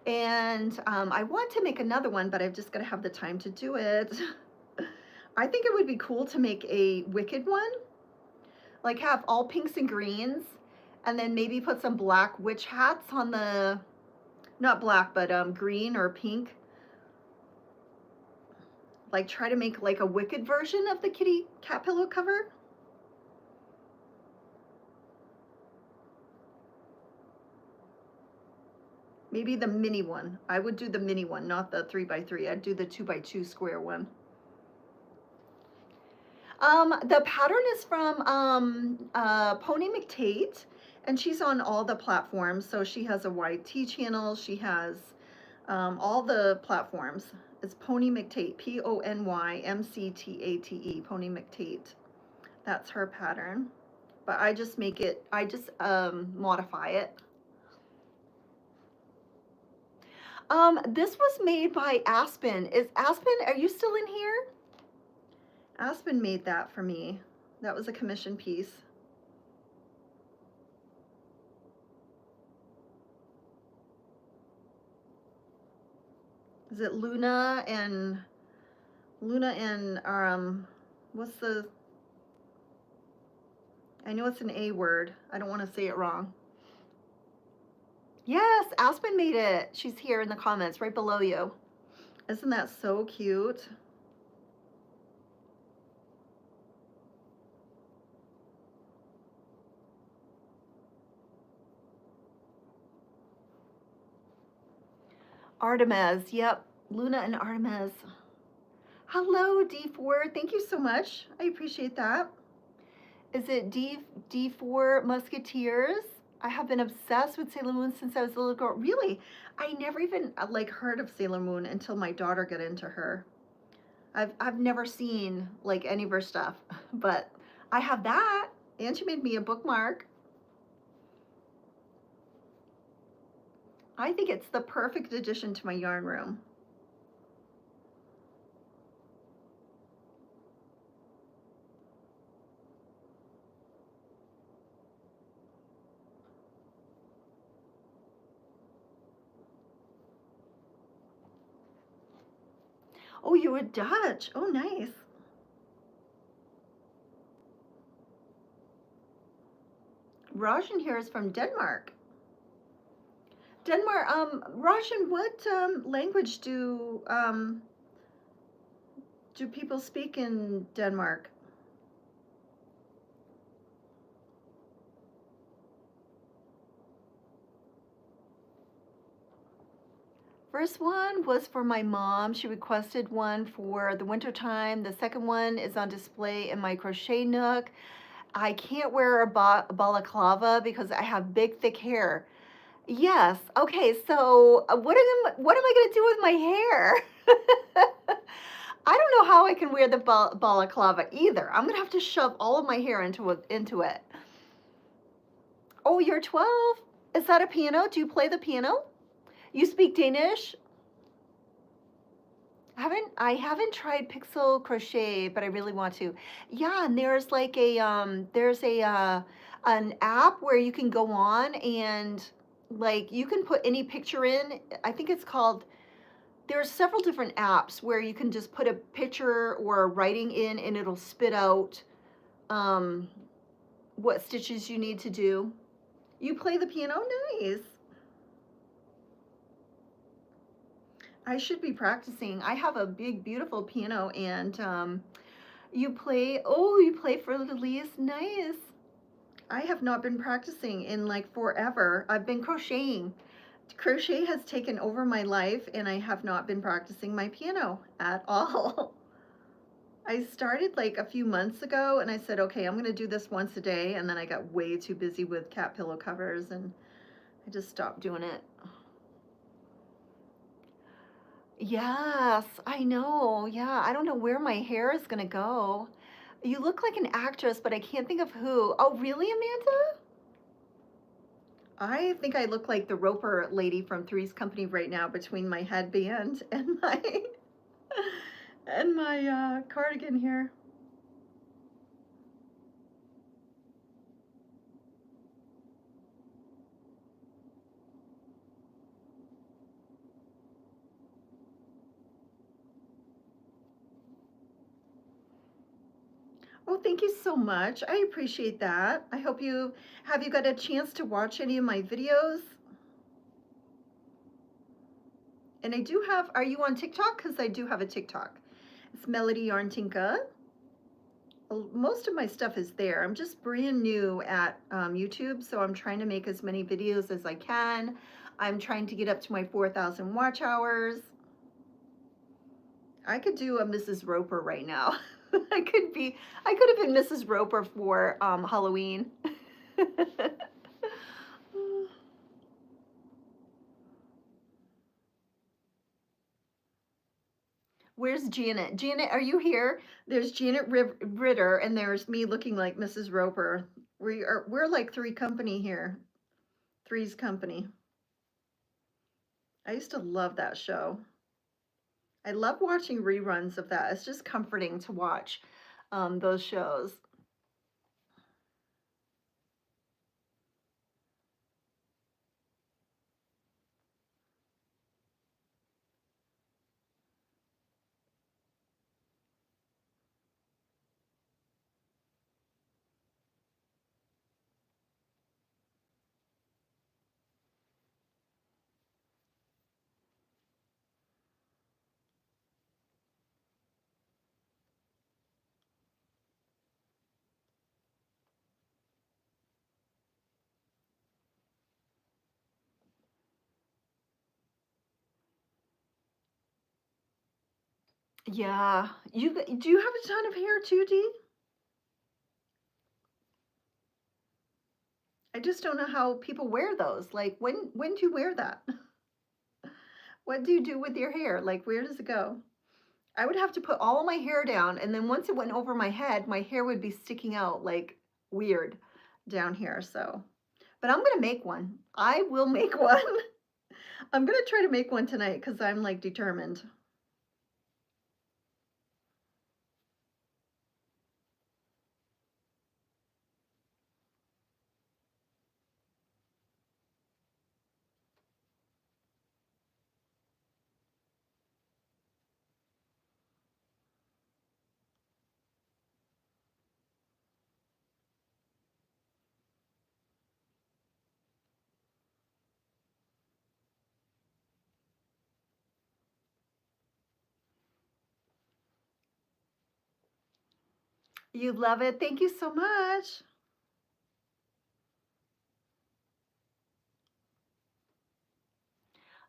And I want to make another one, but I've just got to have the time to do it. I think it would be cool to make a Wicked one, like have all pinks and greens, and then maybe put some black witch hats on the, not black, but green or pink. Like try to make like a Wicked version of the kitty cat pillow cover. Maybe the mini one. I would do the mini one, not the 3x3. I'd do the 2x2 square one. The pattern is from Pony McTate, and she's on all the platforms. So she has a YT channel. She has all the platforms. It's Pony McTate, PonyMctate, Pony McTate. That's her pattern. But I just make it, I just modify it. This was made by Aspen. Is Aspen, are you still in here? Aspen made that for me. That was a commission piece. Is it Luna and what's the, I know it's an A word. I don't want to say it wrong. Yes, Aspen made it. She's here in the comments right below you. Isn't that so cute? Artemis, yep, Luna and Artemis. Hello, D4, thank you so much. I appreciate that. Is it D4 Musketeers? I have been obsessed with Sailor Moon since I was a little girl. Really? I never even like heard of Sailor Moon until my daughter got into her. I've never seen like any of her stuff, but I have that, and she made me a bookmark. I think it's the perfect addition to my yarn room. Oh, you were Dutch. Oh, nice. Rajan here is from Denmark. Denmark, Rajan, what language do people speak in Denmark? First one was for my mom. She requested one for the winter time. The second one is on display in my crochet nook. I can't wear a balaclava because I have big, thick hair. Yes. Okay. So what am I going to do with my hair? I don't know how I can wear the balaclava either. I'm going to have to shove all of my hair into it. Oh, you're 12? Is that a piano? Do you play the piano? You speak Danish? I haven't tried pixel crochet, but I really want to. Yeah, and there's like a an app where you can go on and like you can put any picture in. I think it's called, there's several different apps where you can just put a picture or writing in and it'll spit out what stitches you need to do. You play the piano? Nice. I should be practicing. I have a big, beautiful piano, and you play, oh, you play for Elise? Nice. I have not been practicing in like forever. I've been crocheting. Crochet has taken over my life, and I have not been practicing my piano at all. I started like a few months ago, and I said, okay, I'm going to do this once a day, and then I got way too busy with cat pillow covers, and I just stopped doing it. Yes, I know. Yeah, I don't know where my hair is gonna go. You look like an actress, but I can't think of who. Oh, really, Amanda? I think I look like the Roper lady from Three's Company right now between my headband and my cardigan here. thank you so much. I appreciate that. I hope you got a chance to watch any of my videos? And I do have, are you on TikTok? Because I do have a TikTok. It's Melody Yarn Tinka. Most of my stuff is there. I'm just brand new at YouTube, so I'm trying to make as many videos as I can. I'm trying to get up to my 4,000 watch hours. I could do a Mrs. Roper right now. I could have been Mrs. Roper for Halloween. Where's Janet? Janet, are you here? There's Janet Ritter, and there's me looking like Mrs. Roper. We're like three company here. Three's Company. I used to love that show. I love watching reruns of that. It's just comforting to watch those shows. Yeah. Do you have a ton of hair too, Dee? I just don't know how people wear those. Like when do you wear that? What do you do with your hair? Like where does it go? I would have to put all of my hair down, and then once it went over my head, my hair would be sticking out like weird down here. So, but I'm gonna make one. I will make one. I'm gonna try to make one tonight because I'm like determined. You love it. Thank you so much.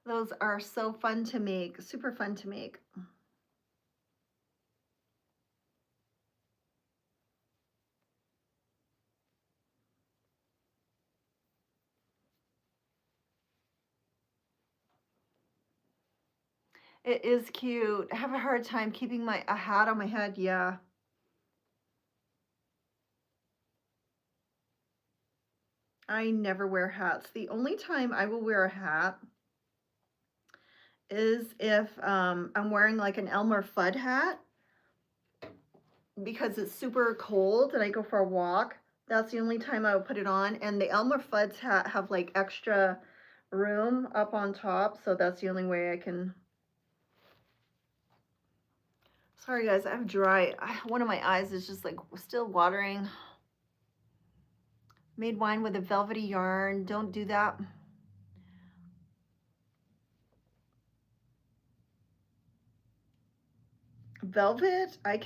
Those are so fun to make, super fun to make. It is cute. I have a hard time keeping a hat on my head. Yeah. I never wear hats. The only time I will wear a hat is if I'm wearing like an Elmer Fudd hat because it's super cold and I go for a walk. That's the only time I would put it on. And the Elmer Fudd's hat have like extra room up on top, so that's the only way I can. Sorry guys, I'm dry. One of my eyes is just like still watering. Made wine with a velvety yarn. Don't do that. Velvet, I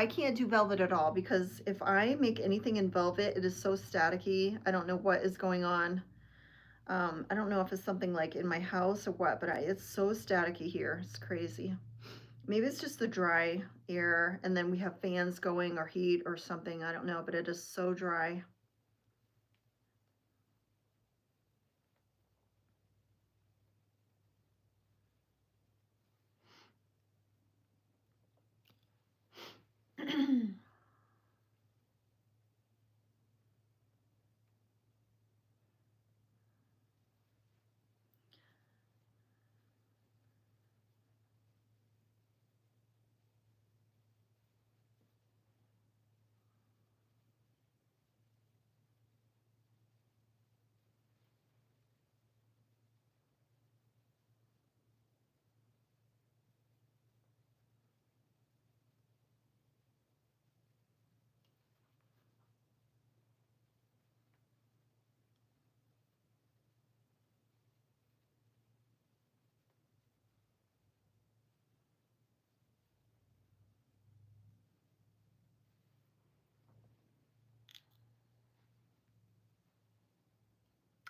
can't do velvet at all because if I make anything in velvet, it is so staticky. I don't know what is going on. I don't know if it's something like in my house or what, but it's so staticky here. It's crazy. Maybe it's just the dry air and then we have fans going or heat or something. I don't know, but it is so dry.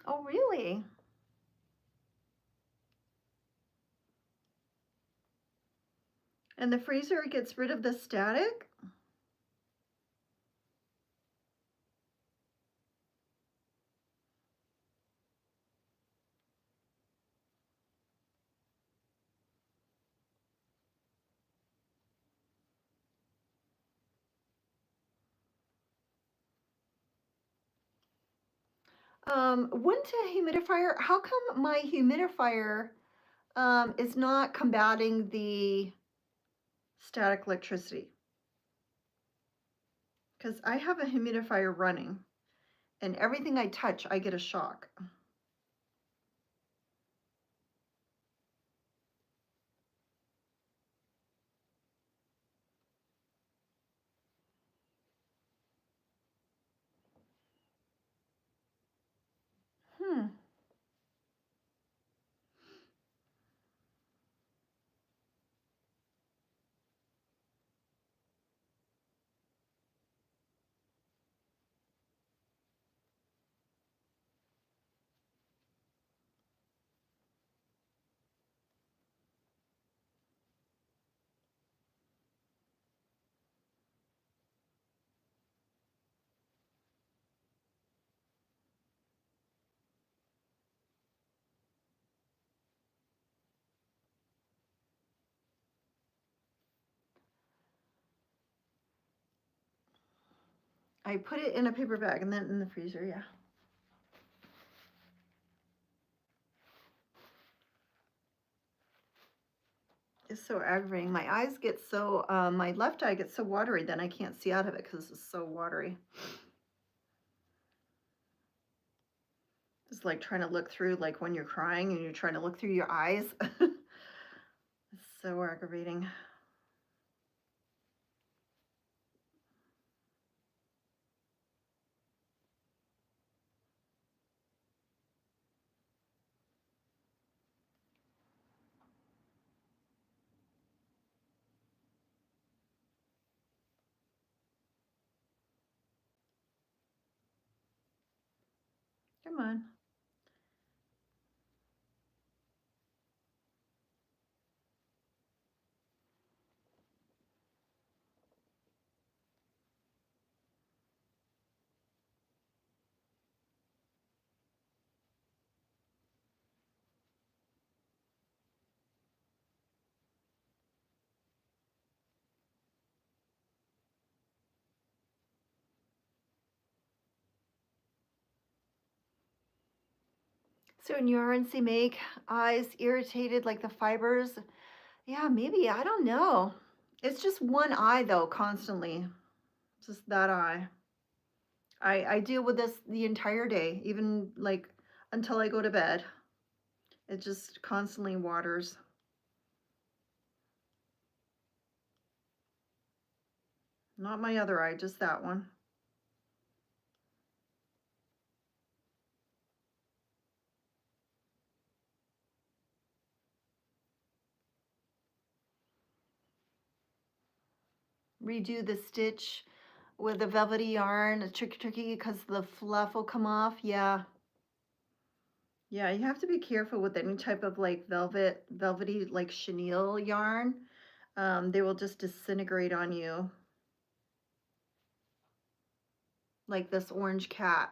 Oh, really? And the freezer gets rid of the static? Wouldn't a humidifier, how come my humidifier is not combating the static electricity? Because I have a humidifier running and everything I touch, I get a shock. Hmm. I put it in a paper bag and then in the freezer, yeah. It's so aggravating. My eyes get so, my left eye gets so watery, then I can't see out of it because it's so watery. It's like trying to look through, like when you're crying and you're trying to look through your eyes. It's so aggravating. Come on. So in urine, make eyes irritated like the fibers. Yeah, maybe. I don't know. It's just one eye though, constantly. Just that eye. I deal with this the entire day, even like until I go to bed. It just constantly waters. Not my other eye, just that one. Redo the stitch with the velvety yarn. It's tricky because the fluff will come off. Yeah. Yeah, you have to be careful with any type of like velvety, like chenille yarn. They will just disintegrate on you. Like this orange cat.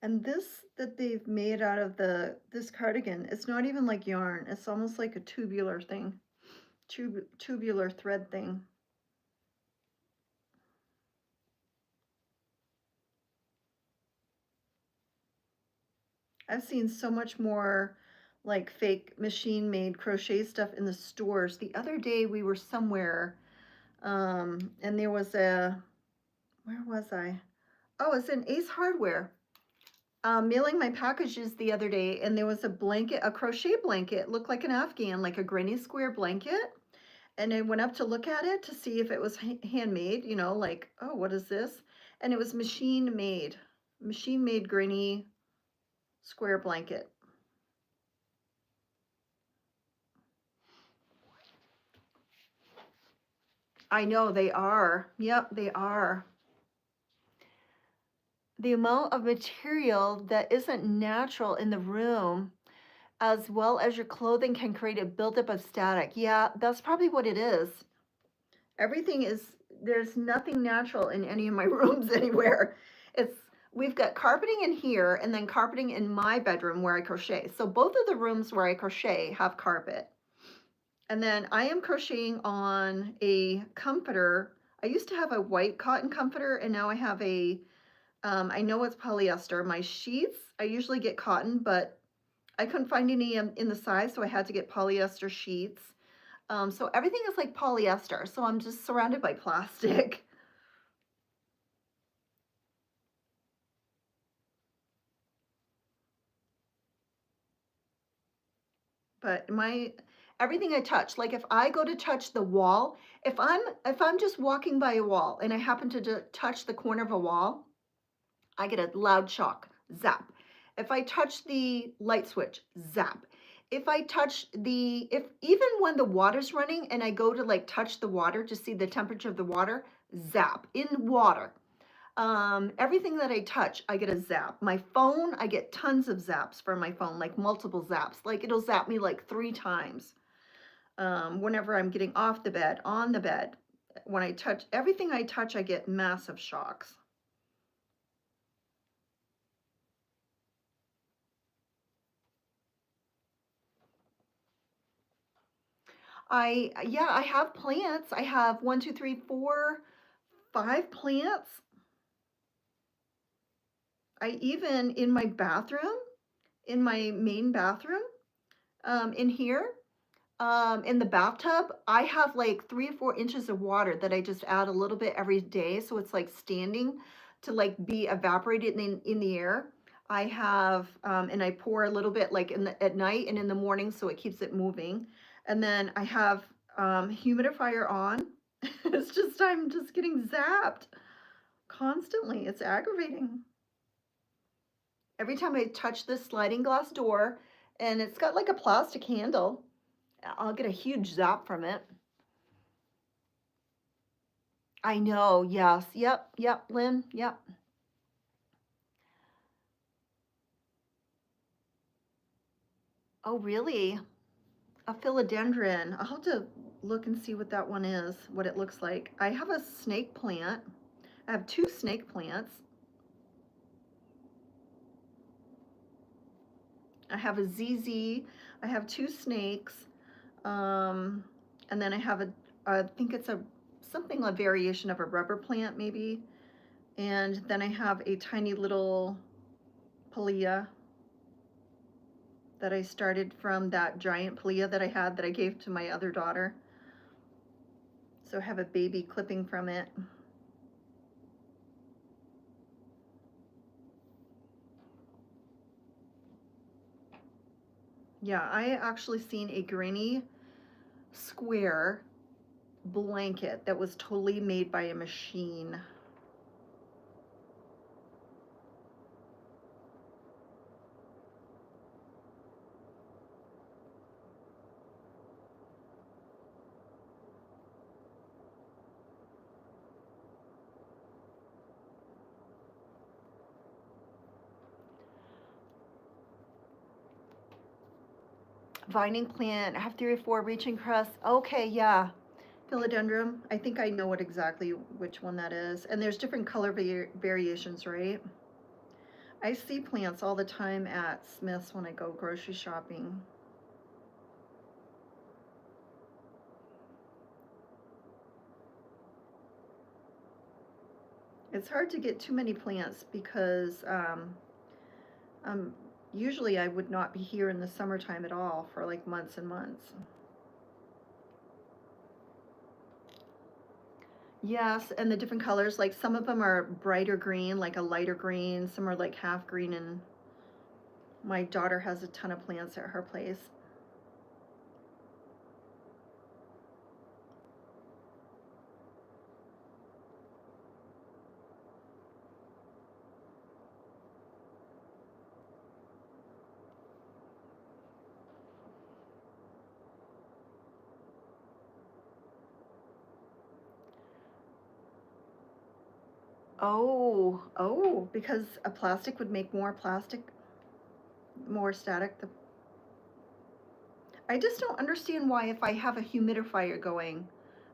And this that they've made out of this cardigan, it's not even like yarn. It's almost like a tubular thing, tubular thread thing. I've seen so much more like fake machine made crochet stuff in the stores. The other day we were somewhere, and there was where was I? Oh, it's in Ace Hardware. Mailing my packages the other day, and there was a blanket, a crochet blanket. It looked like an Afghan, like a granny square blanket. And I went up to look at it to see if it was handmade, you know, like, oh, what is this? And it was machine made granny square blanket. I know they are. Yep, they are. The amount of material that isn't natural in the room, as well as your clothing, can create a buildup of static. Yeah, that's probably what it is. Everything is, there's nothing natural in any of my rooms anywhere. It's, we've got carpeting in here and then carpeting in my bedroom where I crochet. So both of the rooms where I crochet have carpet. And then I am crocheting on a comforter. I used to have a white cotton comforter, and now I have a, I know it's polyester. My sheets, I usually get cotton, but I couldn't find any in the size, so I had to get polyester sheets. So everything is like polyester, so I'm just surrounded by plastic. But everything I touch, like if I go to touch the wall, if I'm just walking by a wall and I happen to touch the corner of a wall, I get a loud shock, zap. If I touch the light switch, zap. If I touch if even when the water's running and I go to like touch the water to see the temperature of the water, zap in water. Everything that I touch, I get a zap. My phone, I get tons of zaps from my phone, like multiple zaps. Like it'll zap me like 3 times. Whenever I'm getting off the bed, on the bed, when I touch everything I touch, I get massive shocks. Yeah, I have plants. I have 1, 2, 3, 4, 5 plants. I even in my bathroom, in my main bathroom, in here, in the bathtub, I have like 3 or 4 inches of water that I just add a little bit every day, so it's like standing to like be evaporated in the air. I have, and I pour a little bit like at night and in the morning, so it keeps it moving. And then I have humidifier on. It's just I'm just getting zapped constantly. It's aggravating. Every time I touch this sliding glass door, and it's got like a plastic handle, I'll get a huge zap from it. I know, yes. Yep, yep, Lynn, yep. Oh, really? A philodendron. I'll have to look and see what that one is, what it looks like. I have a snake plant. I have 2 snake plants. I have a ZZ. I have 2 snakes. And then I have I think it's something, a variation of a rubber plant maybe. And then I have a tiny little palea that I started from that giant palea that I had that I gave to my other daughter. So I have a baby clipping from it. Yeah, I actually seen a granny square blanket that was totally made by a machine. Vining plant, I have 3 or 4 reaching crest. Okay, yeah. Philodendron. I think I know what exactly which one that is. And there's different color variations, right? I see plants all the time at Smith's when I go grocery shopping. It's hard to get too many plants because usually I would not be here in the summertime at all for like months and months. Yes, and the different colors, like some of them are brighter green, like a lighter green, some are like half green, and my daughter has a ton of plants at her place. Oh, because a plastic would make more static. I just don't understand why if I have a humidifier going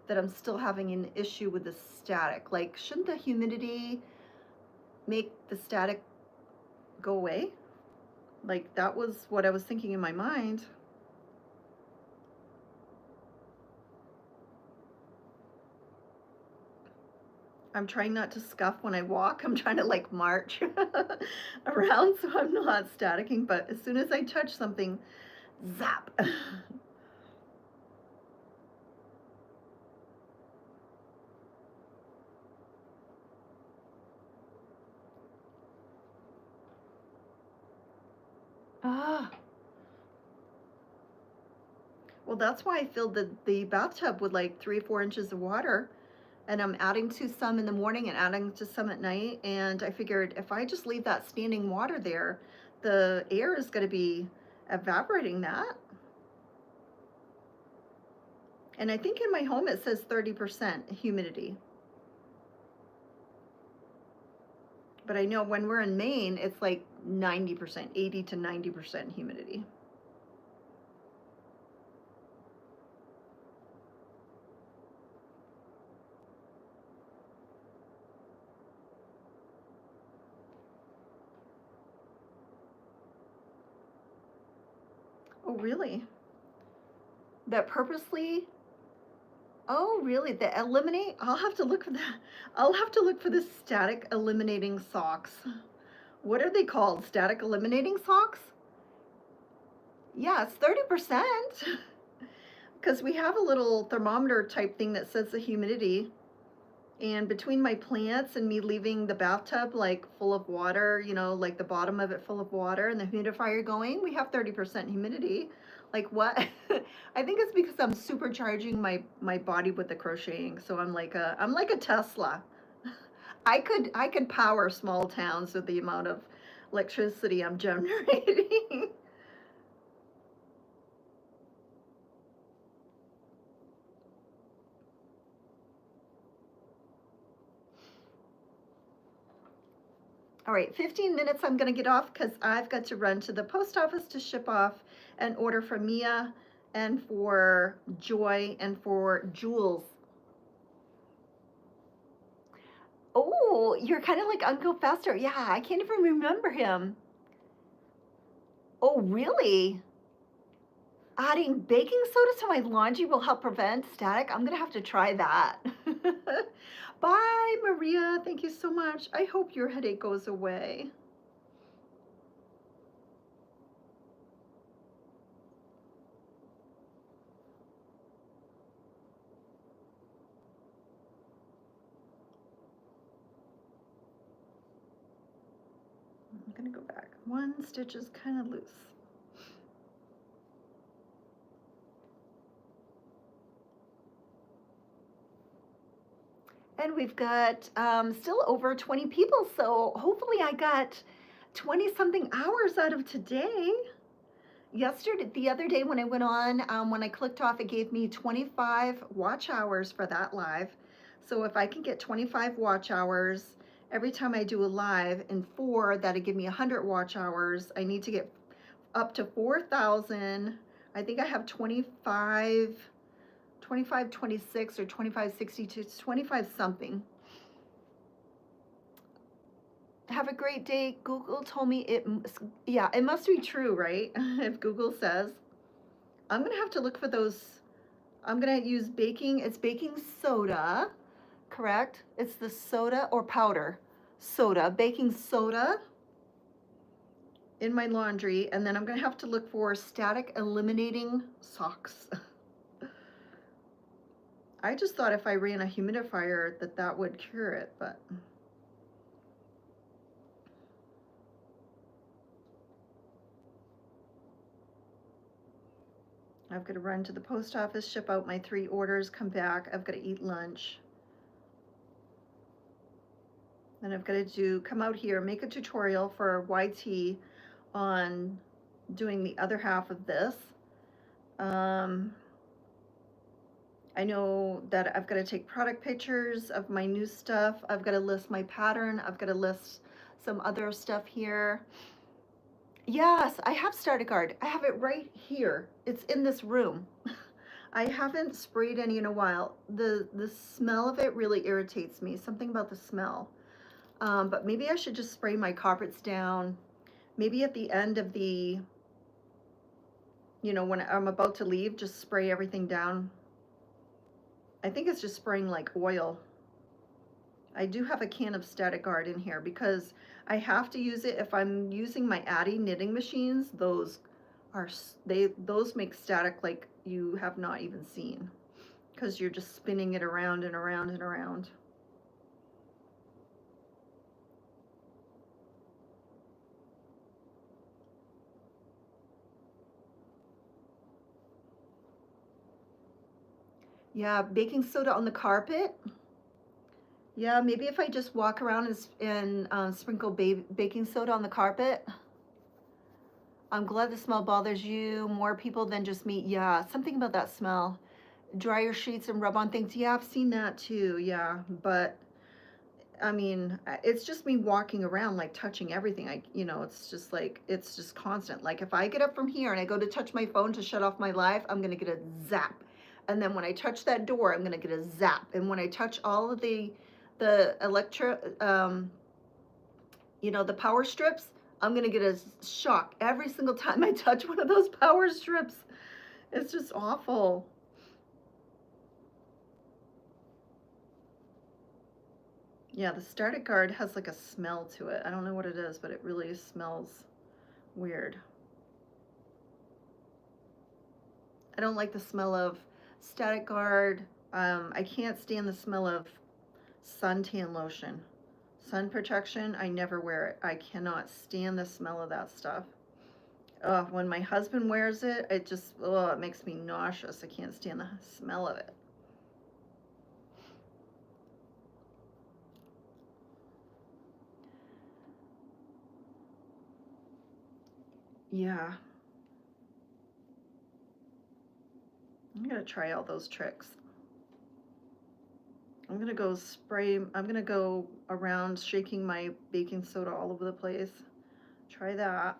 that I'm still having an issue with the static. Like, shouldn't the humidity make the static go away? Like, that was what I was thinking in my mind. I'm trying not to scuff when I walk. I'm trying to like march around so I'm not staticking, but as soon as I touch something, zap. Ah. Well, that's why I filled the bathtub with like 3 or 4 inches of water, and I'm adding to some in the morning and adding to some at night. And I figured if I just leave that standing water there, the air is going to be evaporating that. And I think in my home it says 30% humidity. But I know when we're in Maine, it's like 90%, 80 to 90% humidity. Oh, really? That purposely? Oh, really? The eliminate? I'll have to look for that. I'll have to look for the static eliminating socks. What are they called? Static eliminating socks? Yeah, it's 30%. Because we have a little thermometer type thing that says the humidity. And between my plants and me leaving the bathtub like full of water, you know, like the bottom of it full of water and the humidifier going, we have 30% humidity. Like what? I think it's because I'm supercharging my body with the crocheting. So I'm like a Tesla. I could power small towns with the amount of electricity I'm generating. All right, 15 minutes I'm going to get off because I've got to run to the post office to ship off an order for Mia and for Joy and for Jules. Oh, you're kind of like Uncle Fester. Yeah, I can't even remember him. Oh, really? Adding baking soda to my laundry will help prevent static. I'm going to have to try that. Bye, Maria. Thank you so much. I hope your headache goes away. I'm going to go back. One stitch is kind of loose. And we've got still over 20 people, so hopefully I got 20 something hours out of today. The other day when I went on, when I clicked off, it gave me 25 watch hours for that live. So if I can get 25 watch hours every time I do a live, and 4, that'd give me 100 watch hours. I need to get up to 4,000. I think I have 25, 26 or 2562, 25 something. Have a great day. Google told me yeah, it must be true, right? If Google says. I'm gonna have to look for those. I'm gonna use it's baking soda, correct? It's the soda or powder. Soda, baking soda in my laundry, and then I'm gonna have to look for static eliminating socks. I just thought if I ran a humidifier that would cure it, but I've got to run to the post office, ship out my 3 orders, come back. I've got to eat lunch. Then I've got to come out here, make a tutorial for YT on doing the other half of this. I know that I've got to take product pictures of my new stuff. I've got to list my pattern. I've got to list some other stuff here. Yes, I have Started Guard. I have it right here. It's in this room. I haven't sprayed any in a while. The smell of it really irritates me. Something about the smell. But maybe I should just spray my carpets down. Maybe at the end of the, when I'm about to leave, just spray everything down. I think it's just spraying like oil. I do have a can of Static Guard in here because I have to use it if I'm using my Addy knitting machines. Those make static like you have not even seen, because you're just spinning it around and around and around. Yeah, baking soda on the carpet. Yeah, maybe if I just walk around and sprinkle baking soda on the carpet. I'm glad the smell bothers you more people than just me. Yeah, something about that smell. Dry your sheets and rub on things. Yeah, I've seen that too. Yeah, but I mean, it's just me walking around, like touching everything. It's just like, it's just constant. Like if I get up from here and I go to touch my phone to shut off my live, I'm going to get a zap. And then when I touch that door, I'm going to get a zap. And when I touch all of the the power strips, I'm going to get a shock every single time I touch one of those power strips. It's just awful. Yeah, the Started Guard has like a smell to it. I don't know what it is, but it really smells weird. I don't like the smell of Static Guard. I can't stand the smell of suntan lotion. Sun protection, I never wear it. I cannot stand the smell of that stuff. When my husband wears it, it makes me nauseous. I can't stand the smell of it. Yeah. I'm gonna try all those tricks. I'm gonna go around shaking my baking soda all over the place. Try that.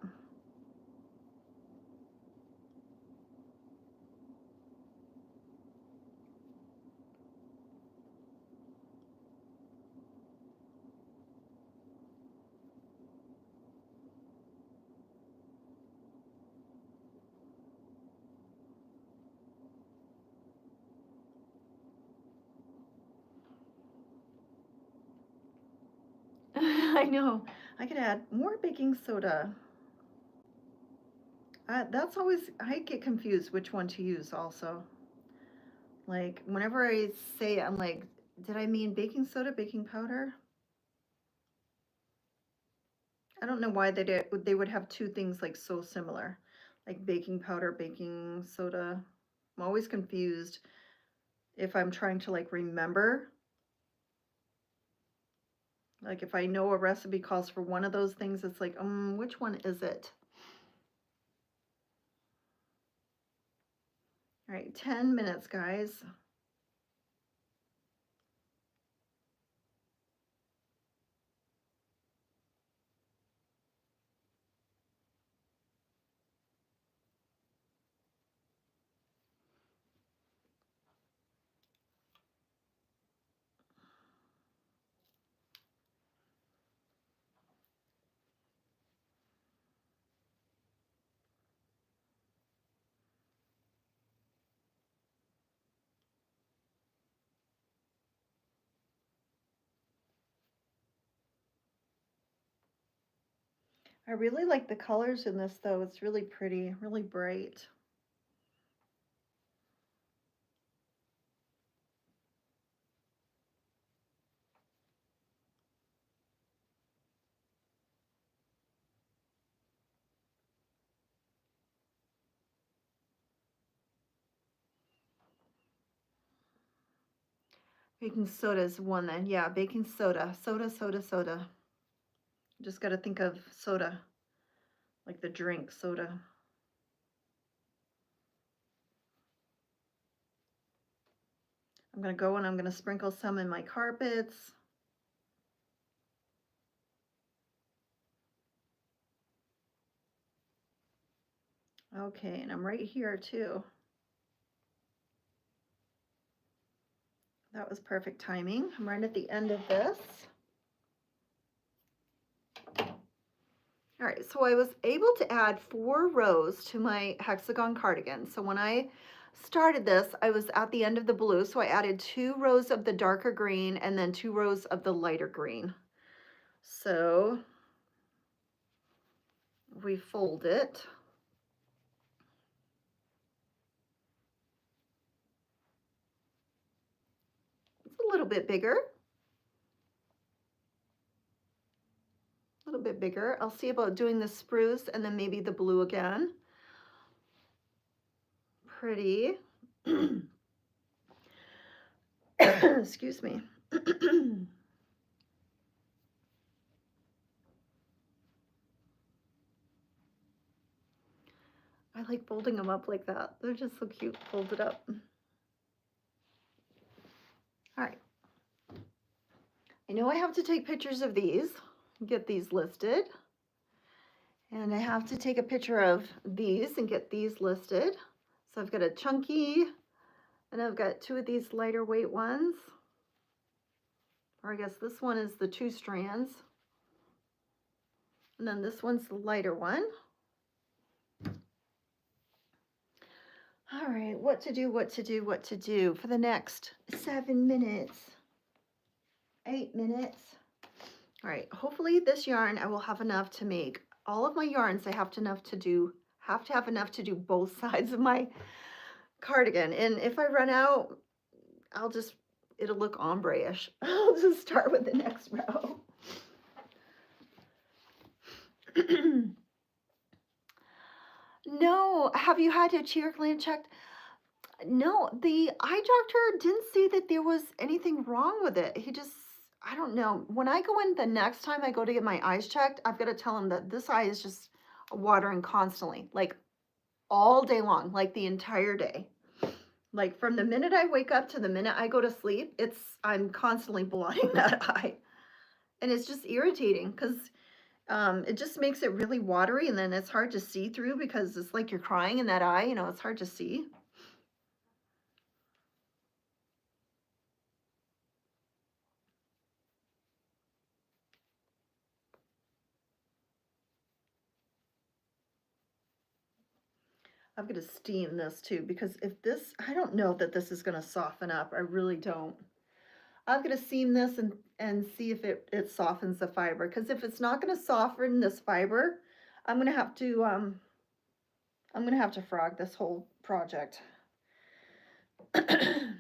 I know. I could add more baking soda. I get confused which one to use also. Like, whenever I say it, I'm like, did I mean baking soda, baking powder? I don't know why they would have two things like so similar, like baking powder, baking soda. I'm always confused if I'm trying to like remember. Like if I know a recipe calls for one of those things, it's like, which one is it? All right, 10 minutes, guys. I really like the colors in this though. It's really pretty, really bright. Baking soda is one then. Yeah, baking soda. Soda, soda, soda. Just got to think of soda, like the drink soda. I'm going to go and I'm going to sprinkle some in my carpets. Okay, and I'm right here too. That was perfect timing. I'm right at the end of this. All right, so I was able to add 4 rows to my hexagon cardigan. So when I started this, I was at the end of the blue, so I added 2 rows of the darker green and then 2 rows of the lighter green. So we fold it. It's a little bit bigger. A little bit bigger. I'll see about doing the spruce and then maybe the blue again. Pretty. Excuse me. I like folding them up like that. They're just so cute folded up. All right. I know I have to take pictures of these, get these listed. And I have to take a picture of these and get these listed. So I've got a chunky, and I've got 2 of these lighter weight ones. Or I guess this one is the 2 strands. And then this one's the lighter one. All right, what to do for the next 7 minutes, 8 minutes. All right, hopefully this yarn I will have enough to make all of my yarns. I have to have enough to do both sides of my cardigan. And if I run out, it'll look ombre-ish. I'll just start with the next row. No, have you had your cheer gland checked? No, the eye doctor didn't see that there was anything wrong with it. I don't know. When I go in the next time I go to get my eyes checked, I've got to tell him that this eye is just watering constantly, like all day long, like the entire day. Like from the minute I wake up to the minute I go to sleep, I'm constantly blotting that eye. And it's just irritating because it just makes it really watery, and then it's hard to see through because it's like you're crying in that eye, it's hard to see. I'm going to steam this too, because I don't know that this is going to soften up. I really don't. I'm going to steam this and see if it softens the fiber, because if it's not going to soften this fiber, I'm going to have to frog this whole project. Because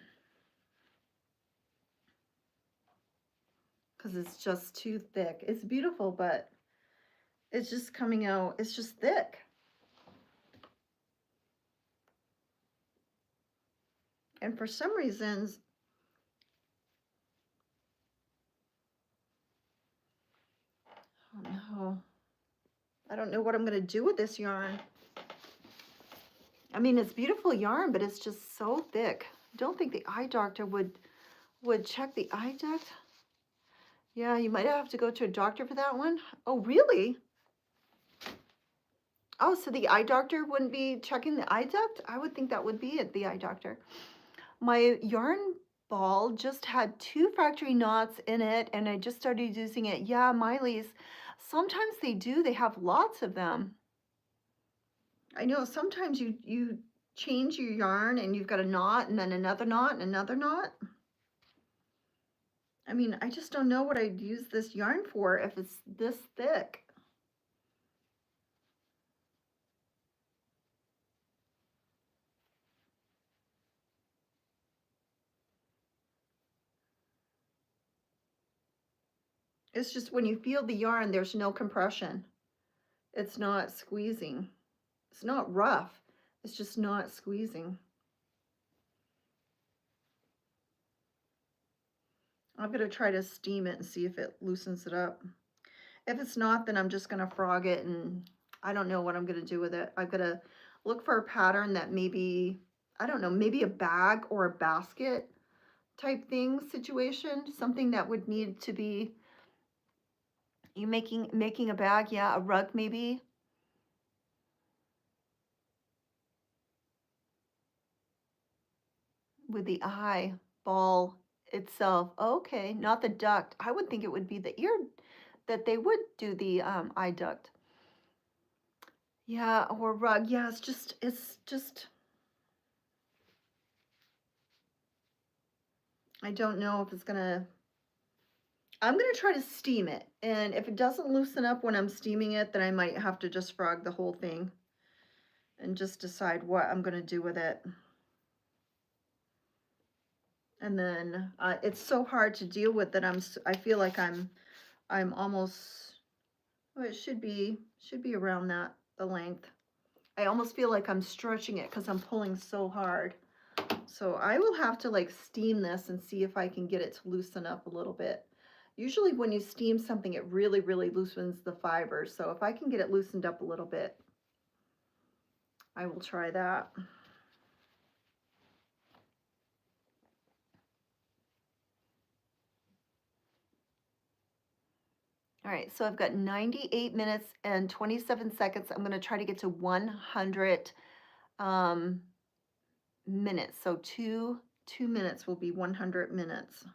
it's just too thick. It's beautiful, but it's just coming out, it's just thick. And for some reasons, I don't know what I'm going to do with this yarn. I mean, it's beautiful yarn, but it's just so thick. I don't think the eye doctor would check the eye duct. Yeah, you might have to go to a doctor for that one. Oh, really? Oh, so the eye doctor wouldn't be checking the eye duct? I would think that would be it, the eye doctor. My yarn ball just had 2 factory knots in it, and I just started using it. Yeah, Miley's, sometimes they do. They have lots of them. I know sometimes you change your yarn and you've got a knot and then another knot and another knot. I mean, I just don't know what I'd use this yarn for if it's this thick. It's just when you feel the yarn, there's no compression. It's not squeezing. It's not rough. It's just not squeezing. I'm going to try to steam it and see if it loosens it up. If it's not, then I'm just going to frog it, and I don't know what I'm going to do with it. I've got to look for a pattern that maybe, I don't know, maybe a bag or a basket type thing situation, something that would need to be, you making a bag, yeah, a rug maybe. With the eye ball itself. Okay, not the duct. I would think it would be the ear that they would do the eye duct. Yeah, or rug. Yeah, it's just, I don't know if it's gonna, I'm gonna try to steam it. And if it doesn't loosen up when I'm steaming it, then I might have to just frog the whole thing and just decide what I'm gonna do with it. And then it's so hard to deal with that I feel like I'm almost, oh, it should be around that, the length. I almost feel like I'm stretching it because I'm pulling so hard. So I will have to like steam this and see if I can get it to loosen up a little bit. Usually when you steam something, it really, really loosens the fibers. So if I can get it loosened up a little bit, I will try that. All right, so I've got 98 minutes and 27 seconds. I'm going to try to get to 100 minutes. So two minutes will be 100 minutes.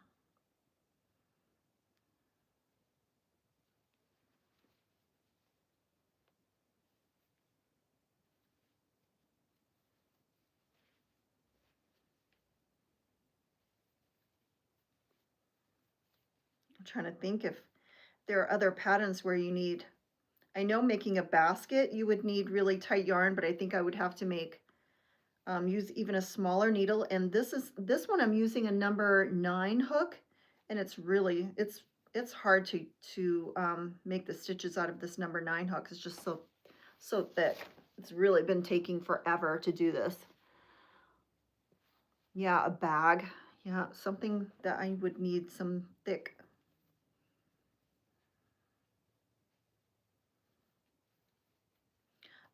I'm trying to think if there are other patterns where you need, I know making a basket, you would need really tight yarn, but I think I would have to make, use even a smaller needle. And this one I'm using a number 9 hook, and it's really, it's hard to make the stitches out of this number 9 hook. It's just so thick. It's really been taking forever to do this. Yeah, a bag. Yeah, something that I would need some thick.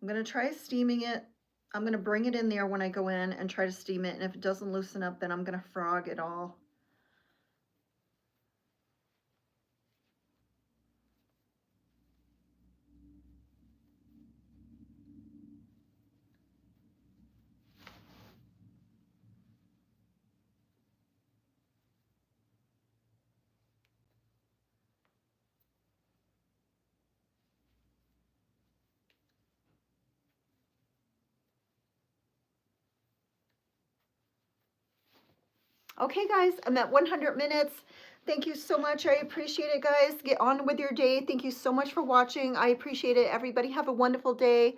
I'm going to try steaming it. I'm going to bring it in there when I go in and try to steam it. And if it doesn't loosen up, then I'm going to frog it all. Okay, guys, I'm at 100 minutes. Thank you so much. I appreciate it, guys. Get on with your day. Thank you so much for watching. I appreciate it. Everybody have a wonderful day.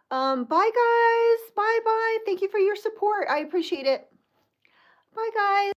Bye, guys. Bye. Thank you for your support. I appreciate it. Bye, guys.